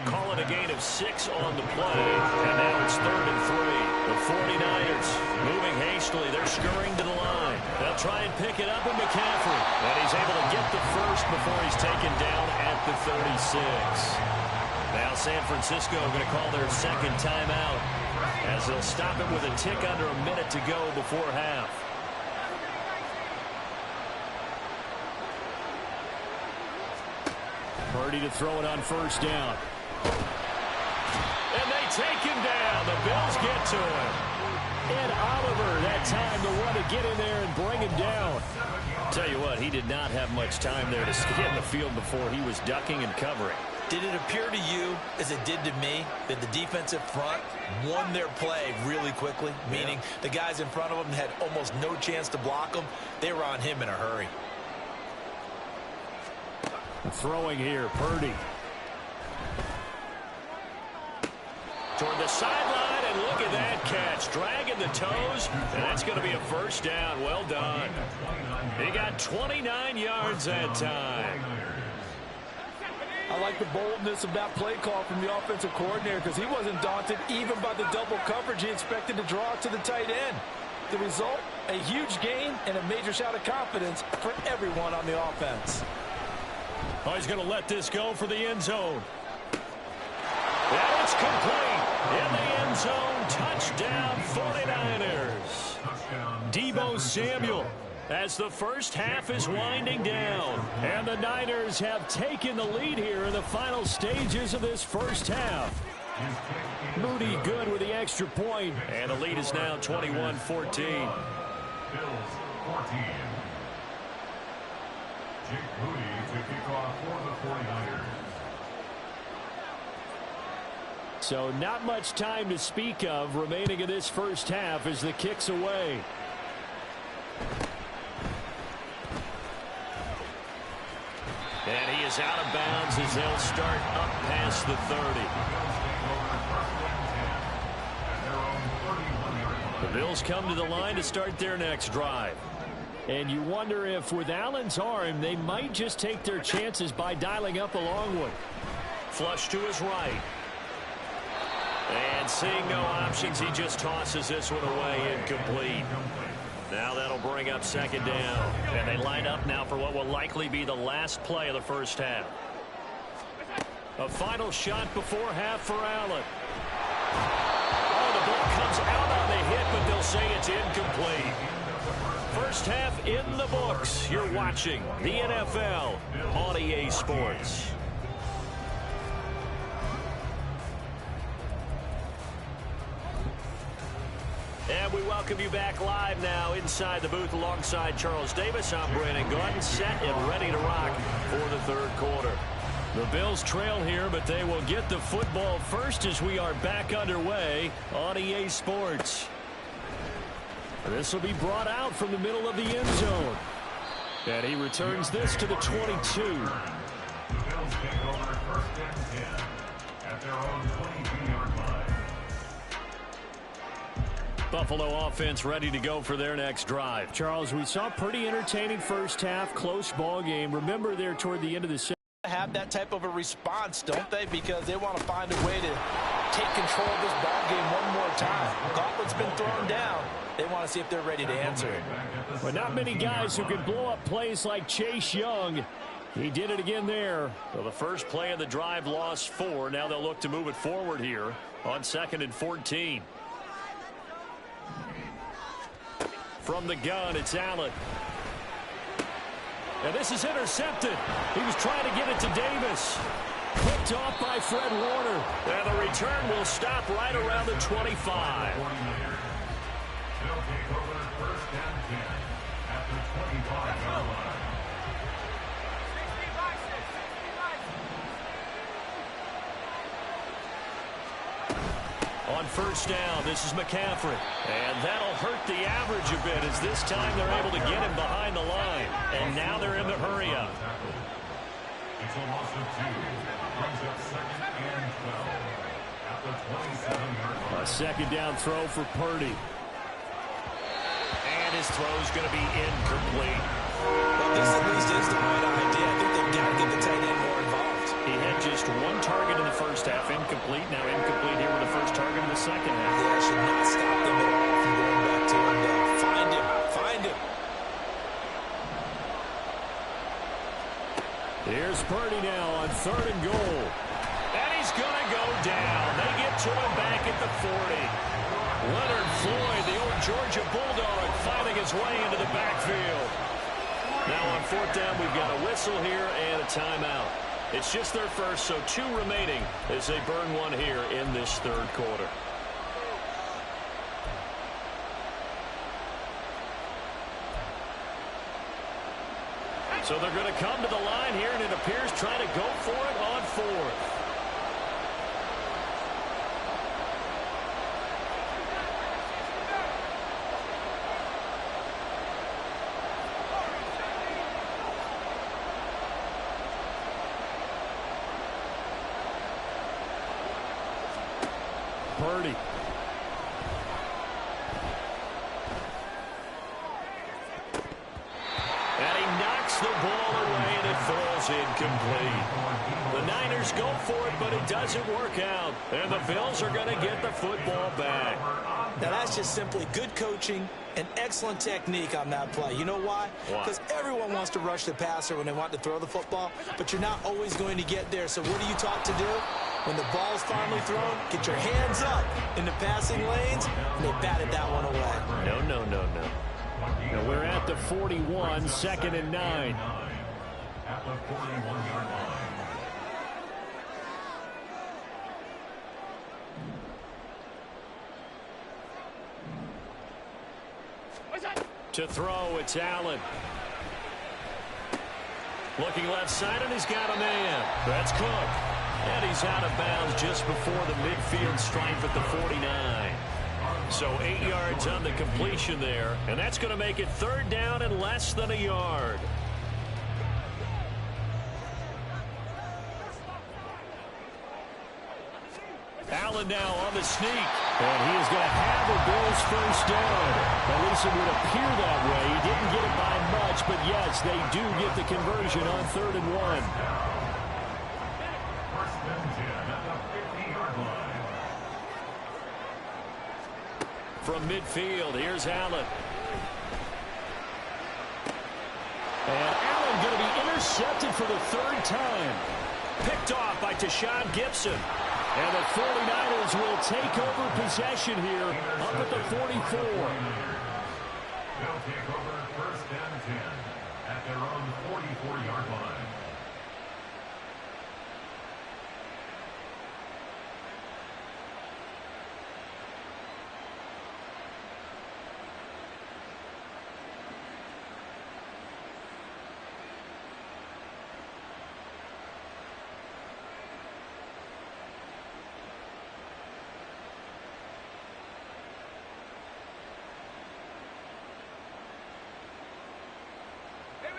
Call it a gain of 6 on the play. And now it's 3rd and 3. The 49ers moving hastily. They're scurrying to the line. They'll try and pick it up with McCaffrey. And he's able to get the first before he's taken down at the 36. Now San Francisco going to call their 2nd timeout as they'll stop it with a tick under a minute to go before half. Purdy to throw it on 1st down. And they take him down. The Bills get to him. And Oliver, that time, the one to get in there and bring him down. Tell you what, he did not have much time there to get in the field before he was ducking and covering. Did it appear to you, as it did to me, that the defensive front won their play really quickly? Meaning the guys in front of them had almost no chance to block him. They were on him in a hurry. Throwing here, Purdy. Toward the sideline, and look at that catch. Dragging the toes, and that's going to be a 1st down. Well done. He got 29 yards that time. I like the boldness of that play call from the offensive coordinator because he wasn't daunted even by the double coverage he expected to draw to the tight end. The result, a huge gain and a major shout of confidence for everyone on the offense. Oh, he's going to let this go for the end zone. And it's complete. In the end zone, touchdown 49ers. Deebo Samuel as the first half is winding down. And the Niners have taken the lead here in the final stages of this first half. Moody good with the extra point. And the lead is now 21-14. Bills 14. Jake Moody to kick off for the 49ers. So not much time to speak of remaining in this first half as the kick's away. And he is out of bounds as they'll start up past the 30. The Bills come to the line to start their next drive. And you wonder if with Allen's arm, they might just take their chances by dialing up a long one. Flush to his right. And seeing no options, he just tosses this one away, incomplete. Now that'll bring up 2nd down. And they line up now for what will likely be the last play of the first half. A final shot before half for Allen. Oh, the ball comes out on the hit, but they'll say it's incomplete. First half in the books. You're watching the NFL on EA Sports. And we welcome you back live now inside the booth alongside Charles Davis. I'm Brandon Gordon, set and ready to rock for the third quarter. The Bills trail here, but they will get the football first as we are back underway on EA Sports. This will be brought out from the middle of the end zone. And he returns this to the 22. The Bills take over first and 10 at their own 22-yard line. Buffalo offense ready to go for their next drive. Charles, we saw a pretty entertaining first half, close ball game. Remember there toward the end of the second. Have that type of a response, don't they? Because they want to find a way to take control of this ball game one more time. Gauntlet's been thrown down. They want to see if they're ready to answer it. But not many guys who can blow up plays like Chase Young. He did it again there. So the first play of the drive lost 4. Now they'll look to move it forward here on 2nd and 14. From the gun, it's Allen. And this is intercepted. He was trying to get it to Davis. Picked off by Fred Warner. And the return will stop right around the 25. They'll take over first and 10 at the 25-yard line. On first down, this is McCaffrey. And that'll hurt the average a bit as this time they're able to get him behind the line. And now they're in the hurry up. It's a loss of 2. Brings up 2nd and 12 at the 27-yard line. A second down throw for Purdy. And his throw's going to be incomplete. Well, this at least is the right idea. I think they've got to get the tight end more involved. He had just 1 target in the first half, incomplete. Now incomplete here with the first target in the second half. Yeah, should not stop them at all from going back to him. Find him. Find him. Here's Purdy now on 3rd and goal. And he's going to go down. They get to him back at the 40. Leonard Floyd, the old Georgia Bulldog, finding his way into the backfield. Now on 4th down, we've got a whistle here and a timeout. It's just their first, so 2 remaining as they burn 1 here in this third quarter. So they're going to come to the line here, and it appears trying to go for it on 4th. Purdy. And he knocks the ball away, and it falls incomplete. The Niners go for it, but it doesn't work out. And the Bills are going to get the football back. Now, that's just simply good coaching and excellent technique on that play. You know why? Because everyone wants to rush the passer when they want to throw the football, but you're not always going to get there. So what are you taught to do? When the ball's finally thrown, get your hands up in the passing lanes, and they batted that one away. No, no, no, no. Now we're at the 41, 2nd and 9. At the 41-yard line. To throw, it's Allen. Looking left side, and he's got a man. That's Cook. And he's out of bounds just before the midfield stripe at the 49. So 8 yards on the completion there. And that's going to make it 3rd down and less than a yard. Allen now on the sneak. And he is going to have the Bills first down. At least it would appear that way. He didn't get it by much, but yes, they do get the conversion on 3rd and 1. First and 10 at the 50-yard line. From midfield, here's Allen. And Allen going to be intercepted for the 3rd time. Picked off by Tashawn Gibson. And the 49ers will take over possession here up at the 44. They'll take over first and 10 at their own 44-yard line.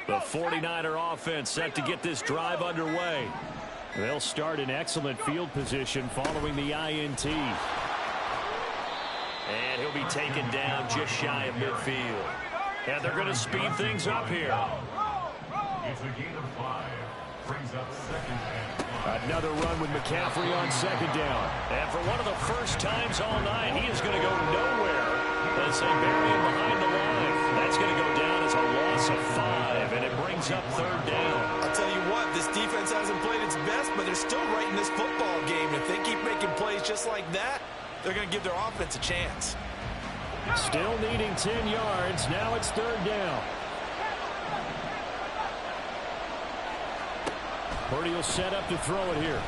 The 49er offense set to get this drive underway. They'll start in excellent field position following the INT. And he'll be taken down just shy of midfield. And they're going to speed things up here. It's a gain of 5. Brings up second and 5. Another run with McCaffrey on second down. And for one of the first times all night, he is going to go nowhere as they bury him behind the line. That's going to go down as a loss of 5, and it brings up third down. I'll tell you what, this defense hasn't played its best, but they're still right in this football game. If they keep making plays just like that, they're going to give their offense a chance. Still needing 10 yards. Now it's third down. Purdy will set up to throw it here.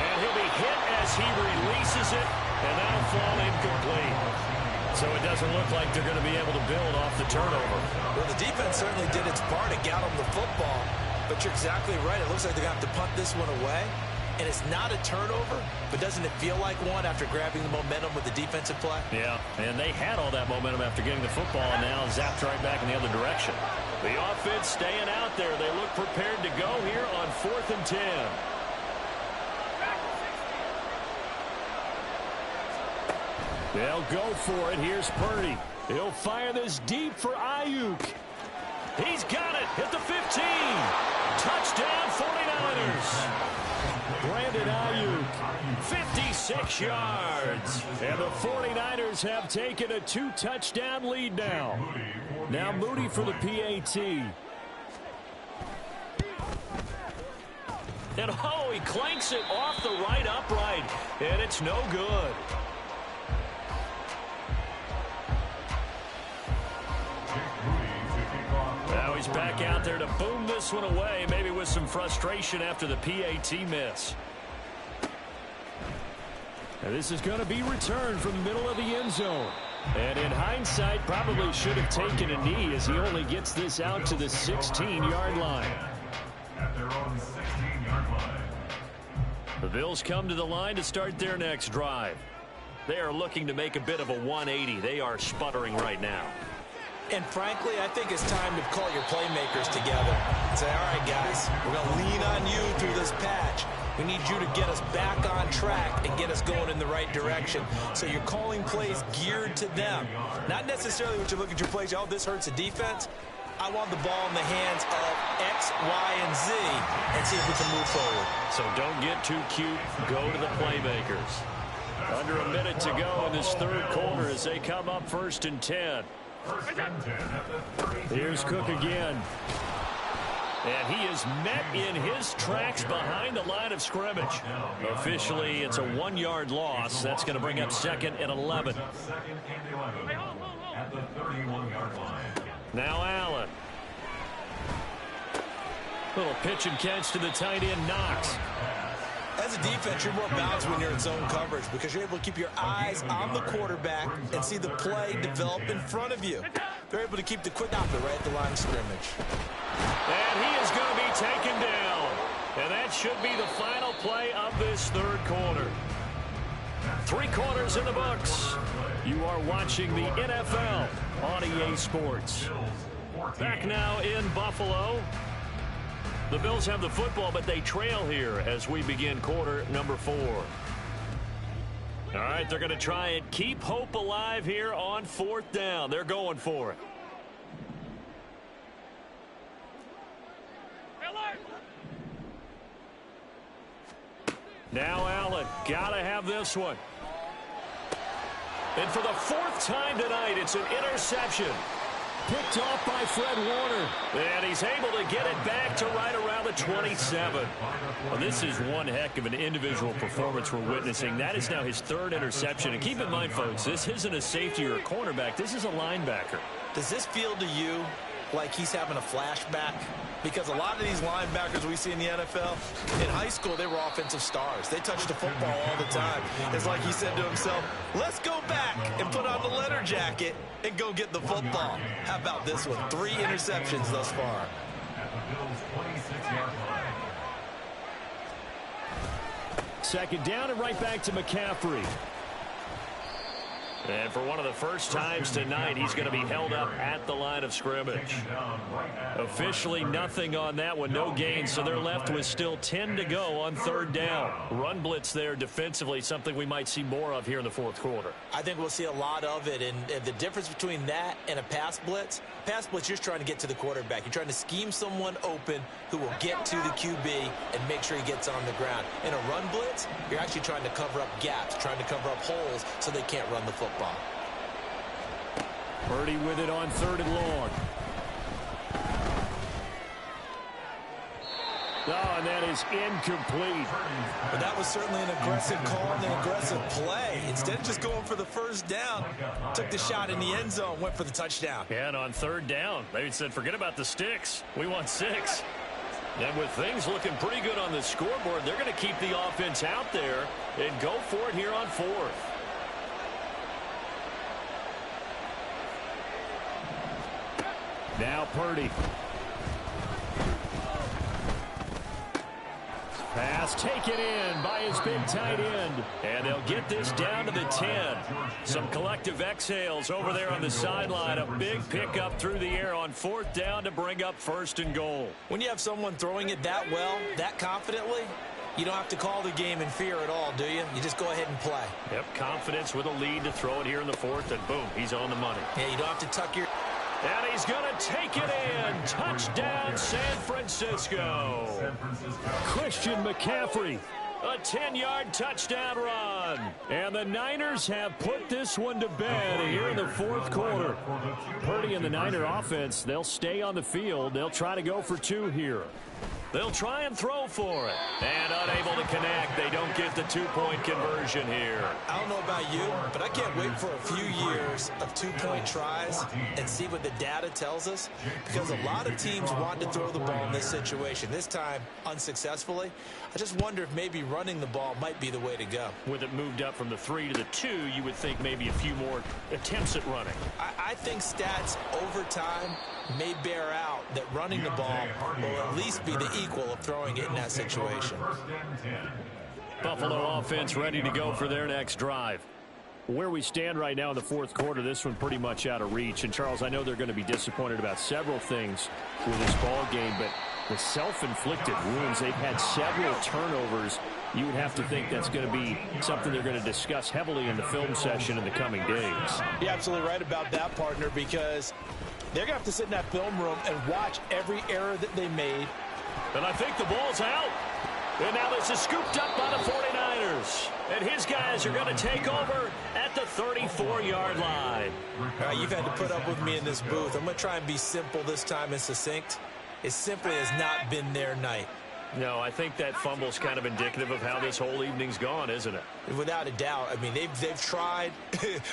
And he'll be hit as he releases it, and that'll fall incomplete. So it doesn't look like they're going to be able to build off the turnover. Well, the defense certainly did its part to get them the football, but you're exactly right. It looks like they're going to have to punt this one away, and it's not a turnover, but doesn't it feel like one after grabbing the momentum with the defensive play? Yeah, and they had all that momentum after getting the football, and now zapped right back in the other direction. The offense staying out there. They look prepared to go here on 4th and 10. They'll go for it. Here's Purdy. He'll fire this deep for Ayuk. He's got it at the 15. Touchdown 49ers. Brandon Ayuk, 56 yards. And the 49ers have taken a 2-touchdown lead now. Now Moody for the PAT. And oh, he clanks it off the right upright. And it's no good. Now he's back out there to boom this one away, maybe with some frustration after the PAT miss. And this is going to be returned from the middle of the end zone. And in hindsight, probably should have taken a knee as he only gets this out to the 16-yard line. At their own 16-yard line. The Bills come to the line to start their next drive. They are looking to make a bit of a 180. They are sputtering right now. And frankly, I think it's time to call your playmakers together and say, all right, guys, we're going to lean on you through this patch. We need you to get us back on track and get us going in the right direction. So you're calling plays geared to them. Not necessarily what you look at your plays, oh, this hurts the defense. I want the ball in the hands of X, Y, and Z and see if we can move forward. So don't get too cute. Go to the playmakers. Under a minute to go in this third quarter as they come up 1st and 10. Here's Cook again. And he is met in his tracks behind the line of scrimmage. Officially, it's a 1-yard loss. That's going to bring up 2nd and 11. Now Allen. Little pitch and catch to the tight end, Knox. As a defense, you're more balanced when you're in zone coverage because you're able to keep your eyes on the quarterback and see the play develop in front of you. They're able to keep the quick out there right at the line of scrimmage. And he is going to be taken down. And that should be the final play of this third quarter. 3 quarters in the books. You are watching the NFL on EA Sports. Back now in Buffalo. The Bills have the football, but they trail here as we begin quarter number 4. All right, they're going to try and keep hope alive here on 4th down. They're going for it. Now Allen, got to have this one. And for the 4th time tonight, it's an interception. picked off by Fred Warner. And he's able to get it back to right around the 27. Well, this is one heck of an individual performance we're witnessing. That is now his third interception. And keep in mind, folks, this isn't a safety or a cornerback. This is a linebacker. Does this feel to you like he's having a flashback? Because a lot of these linebackers we see in the NFL, in high school, they were offensive stars. They touched the football all the time. It's like he said to himself, let's go back and put on the leather jacket and go get the football. How about this one? 3 interceptions thus far. At the Bills' 26-yard line. Second down and right back to McCaffrey. And for one of the first times tonight, he's going to be held up at the line of scrimmage. Officially nothing on that one, no gain, so they're left with still 10 to go on third down. Run blitz there defensively, something we might see more of here in the fourth quarter. I think we'll see a lot of it, and the difference between that and a pass blitz, you're just trying to get to the quarterback. You're trying to scheme someone open who will get to the QB and make sure he gets on the ground. In a run blitz, you're actually trying to cover up gaps, trying to cover up holes so they can't run the football. Purdy with it on third and long. Oh, and that is incomplete. But that was certainly an aggressive call and an aggressive play. Instead of just going for the first down, took the shot in the end zone, went for the touchdown. Yeah, and on third down, they said, forget about the sticks. We want 6. And with things looking pretty good on the scoreboard, they're going to keep the offense out there and go for it here on fourth. Now Purdy. Pass taken in by his big tight end. And they'll get this down to the 10. Some collective exhales over there on the sideline. A big pickup through the air on fourth down to bring up first and goal. When you have someone throwing it that well, that confidently, you don't have to call the game in fear at all, do you? You just go ahead and play. Yep, confidence with a lead to throw it here in the fourth, and boom, he's on the money. Yeah, you don't have to tuck your... And he's going to take it in. Touchdown, San Francisco. Christian McCaffrey. A 10-yard touchdown run. And the Niners have put this one to bed here in the fourth quarter. Purdy and the Niner offense, they'll stay on the field. They'll try to go for 2 here. They'll try and throw for it. And unable to connect. They don't get the 2-point conversion here. I don't know about you, but I can't wait for a few years of 2-point tries and see what the data tells us. Because a lot of teams want to throw the ball in this situation. This time, unsuccessfully. I just wonder if maybe running the ball might be the way to go. With it moved up from the 3 to the 2, you would think maybe a few more attempts at running. I think stats over time may bear out that running the ball will at least be the equal of throwing it in that situation. Buffalo offense ready to go for their next drive. Where we stand right now in the fourth quarter, this one pretty much out of reach. And, Charles, I know they're going to be disappointed about several things with this ball game, but the self-inflicted wounds, they've had several turnovers. You would have to think that's going to be something they're going to discuss heavily in the film session in the coming days. You're absolutely right about that, partner, because they're going to have to sit in that film room and watch every error that they made. And I think the ball's out. And now this is scooped up by the 49ers. And his guys are going to take over at the 34-yard line. All right, you've had to put up with me in this booth. I'm going to try and be simple this time and succinct. It simply has not been their night. No, I think that fumble's kind of indicative of how this whole evening's gone, isn't it? Without a doubt. I mean, they've tried,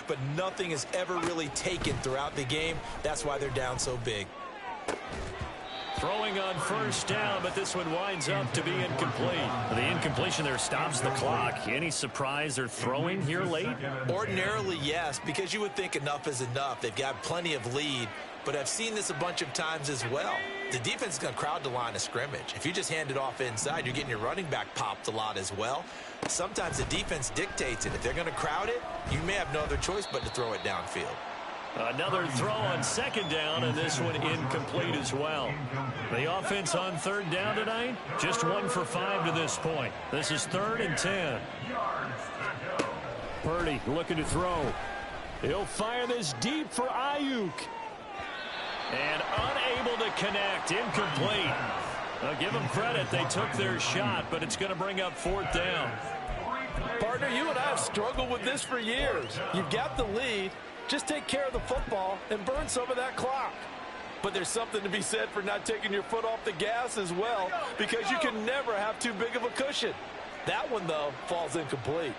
but nothing has ever really taken throughout the game. That's why they're down so big. Throwing on first down, but this one winds up to be incomplete. The incompletion there stops the clock. Any surprise they're throwing here late? Ordinarily, yes, because you would think enough is enough. They've got plenty of lead, but I've seen this a bunch of times as well. The defense is going to crowd the line of scrimmage. If you just hand it off inside, you're getting your running back popped a lot as well. Sometimes the defense dictates it. If they're going to crowd it, you may have no other choice but to throw it downfield. Another throw on second down, and this one incomplete as well. The offense on third down tonight, just 1 for 5 to this point. This is 3rd and 10. Purdy looking to throw. He'll fire this deep for Ayuk. And unable to connect, incomplete. I'll give them credit, they took their shot, but it's going to bring up 4th down. Partner, you and I have struggled with this for years. You've got the lead, Just take care of the football and burn some of that clock. But there's something to be said for not taking your foot off the gas as well, because you can never have too big of a cushion. That one, though, falls incomplete.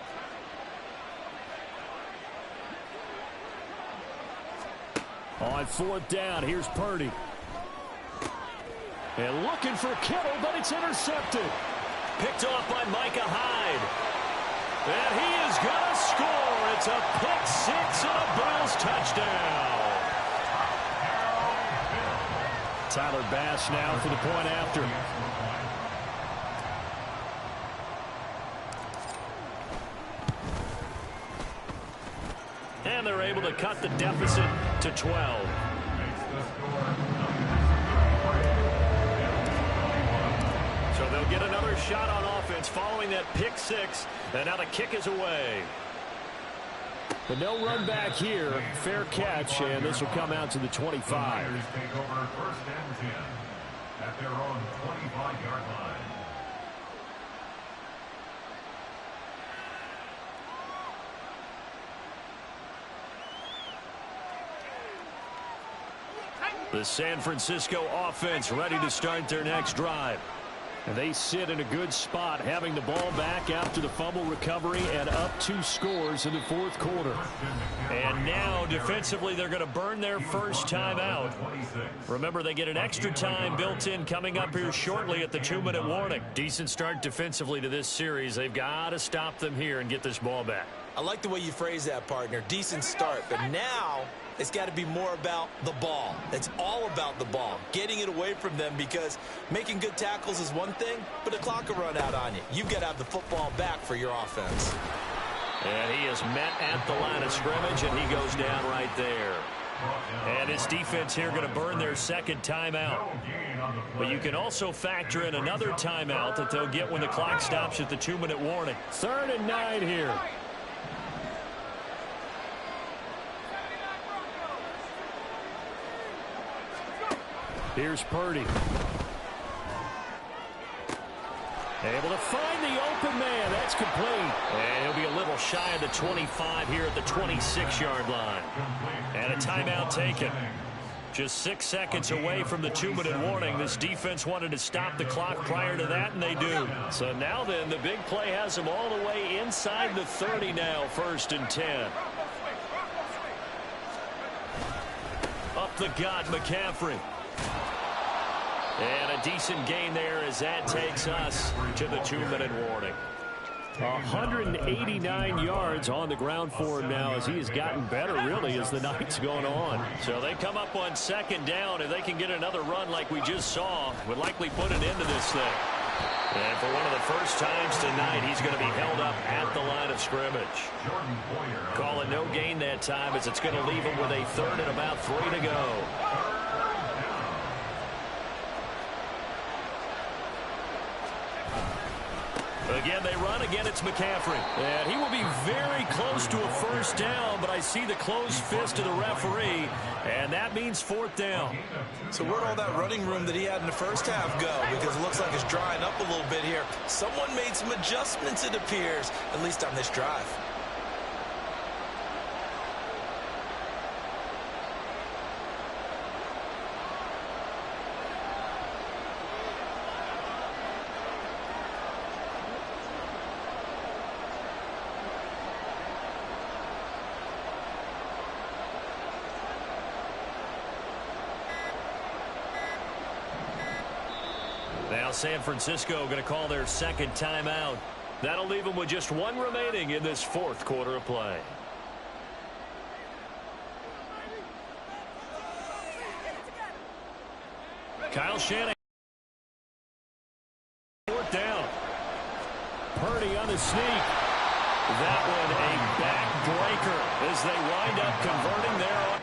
On fourth down, here's Purdy. And looking for Kittle, but it's intercepted. Picked off by Micah Hyde. And he is going to score. It's a pick six and a Bills touchdown. Tyler Bass now for the point after. And they're able to cut the deficit to 12. So they'll get another shot on offense following that pick six. And now the kick is away. But no run back here. Fair catch, and this will come out to the 25. Take over first and 10 at their own 25-yard line. The San Francisco offense ready to start their next drive. And they sit in a good spot, having the ball back after the fumble recovery and up 2 scores in the fourth quarter. And now, defensively, they're going to burn their first time out. Remember, they get an extra time built in coming up here shortly at the 2-minute warning. Decent start defensively to this series. They've got to stop them here and get this ball back. I like the way you phrase that, partner. Decent start. But now it's got to be more about the ball. It's all about the ball. Getting it away from them, because making good tackles is one thing, but the clock will run out on you. You've got to have the football back for your offense. And he is met at the line of scrimmage, and he goes down right there. And his defense here going to burn their second timeout. But you can also factor in another timeout that they'll get when the clock stops at the 2-minute warning. 3rd and 9 here. Here's Purdy. Able to find the open man. That's complete. And he'll be a little shy of the 25 here at the 26-yard line. And a timeout taken. Just 6 seconds away from the 2-minute warning. This defense wanted to stop the clock prior to that, and they do. So now then, the big play has them all the way inside the 30 now, 1st and 10. Up the gut, McCaffrey. And a decent gain there as that takes us to the 2-minute warning. 189 yards on the ground for him now, as he has gotten better, really, as the night's gone on. So they come up on 2nd down. If they can get another run like we just saw, would likely put an end to this thing. And for one of the first times tonight, he's going to be held up at the line of scrimmage. Calling no gain that time, as it's going to leave him with a 3rd and about 3 to go. Again, they run. Again, it's McCaffrey. And he will be very close to a 1st down, but I see the closed fist of the referee, and that means 4th down. So where'd all that running room that he had in the first half go? Because it looks like it's drying up a little bit here. Someone made some adjustments, it appears, at least on this drive. Now San Francisco going to call their 2nd timeout. That'll leave them with just 1 remaining in this 4th quarter of play. Kyle Shanahan. 4th down. Purdy on the sneak. That one a backbreaker as they wind up converting there on.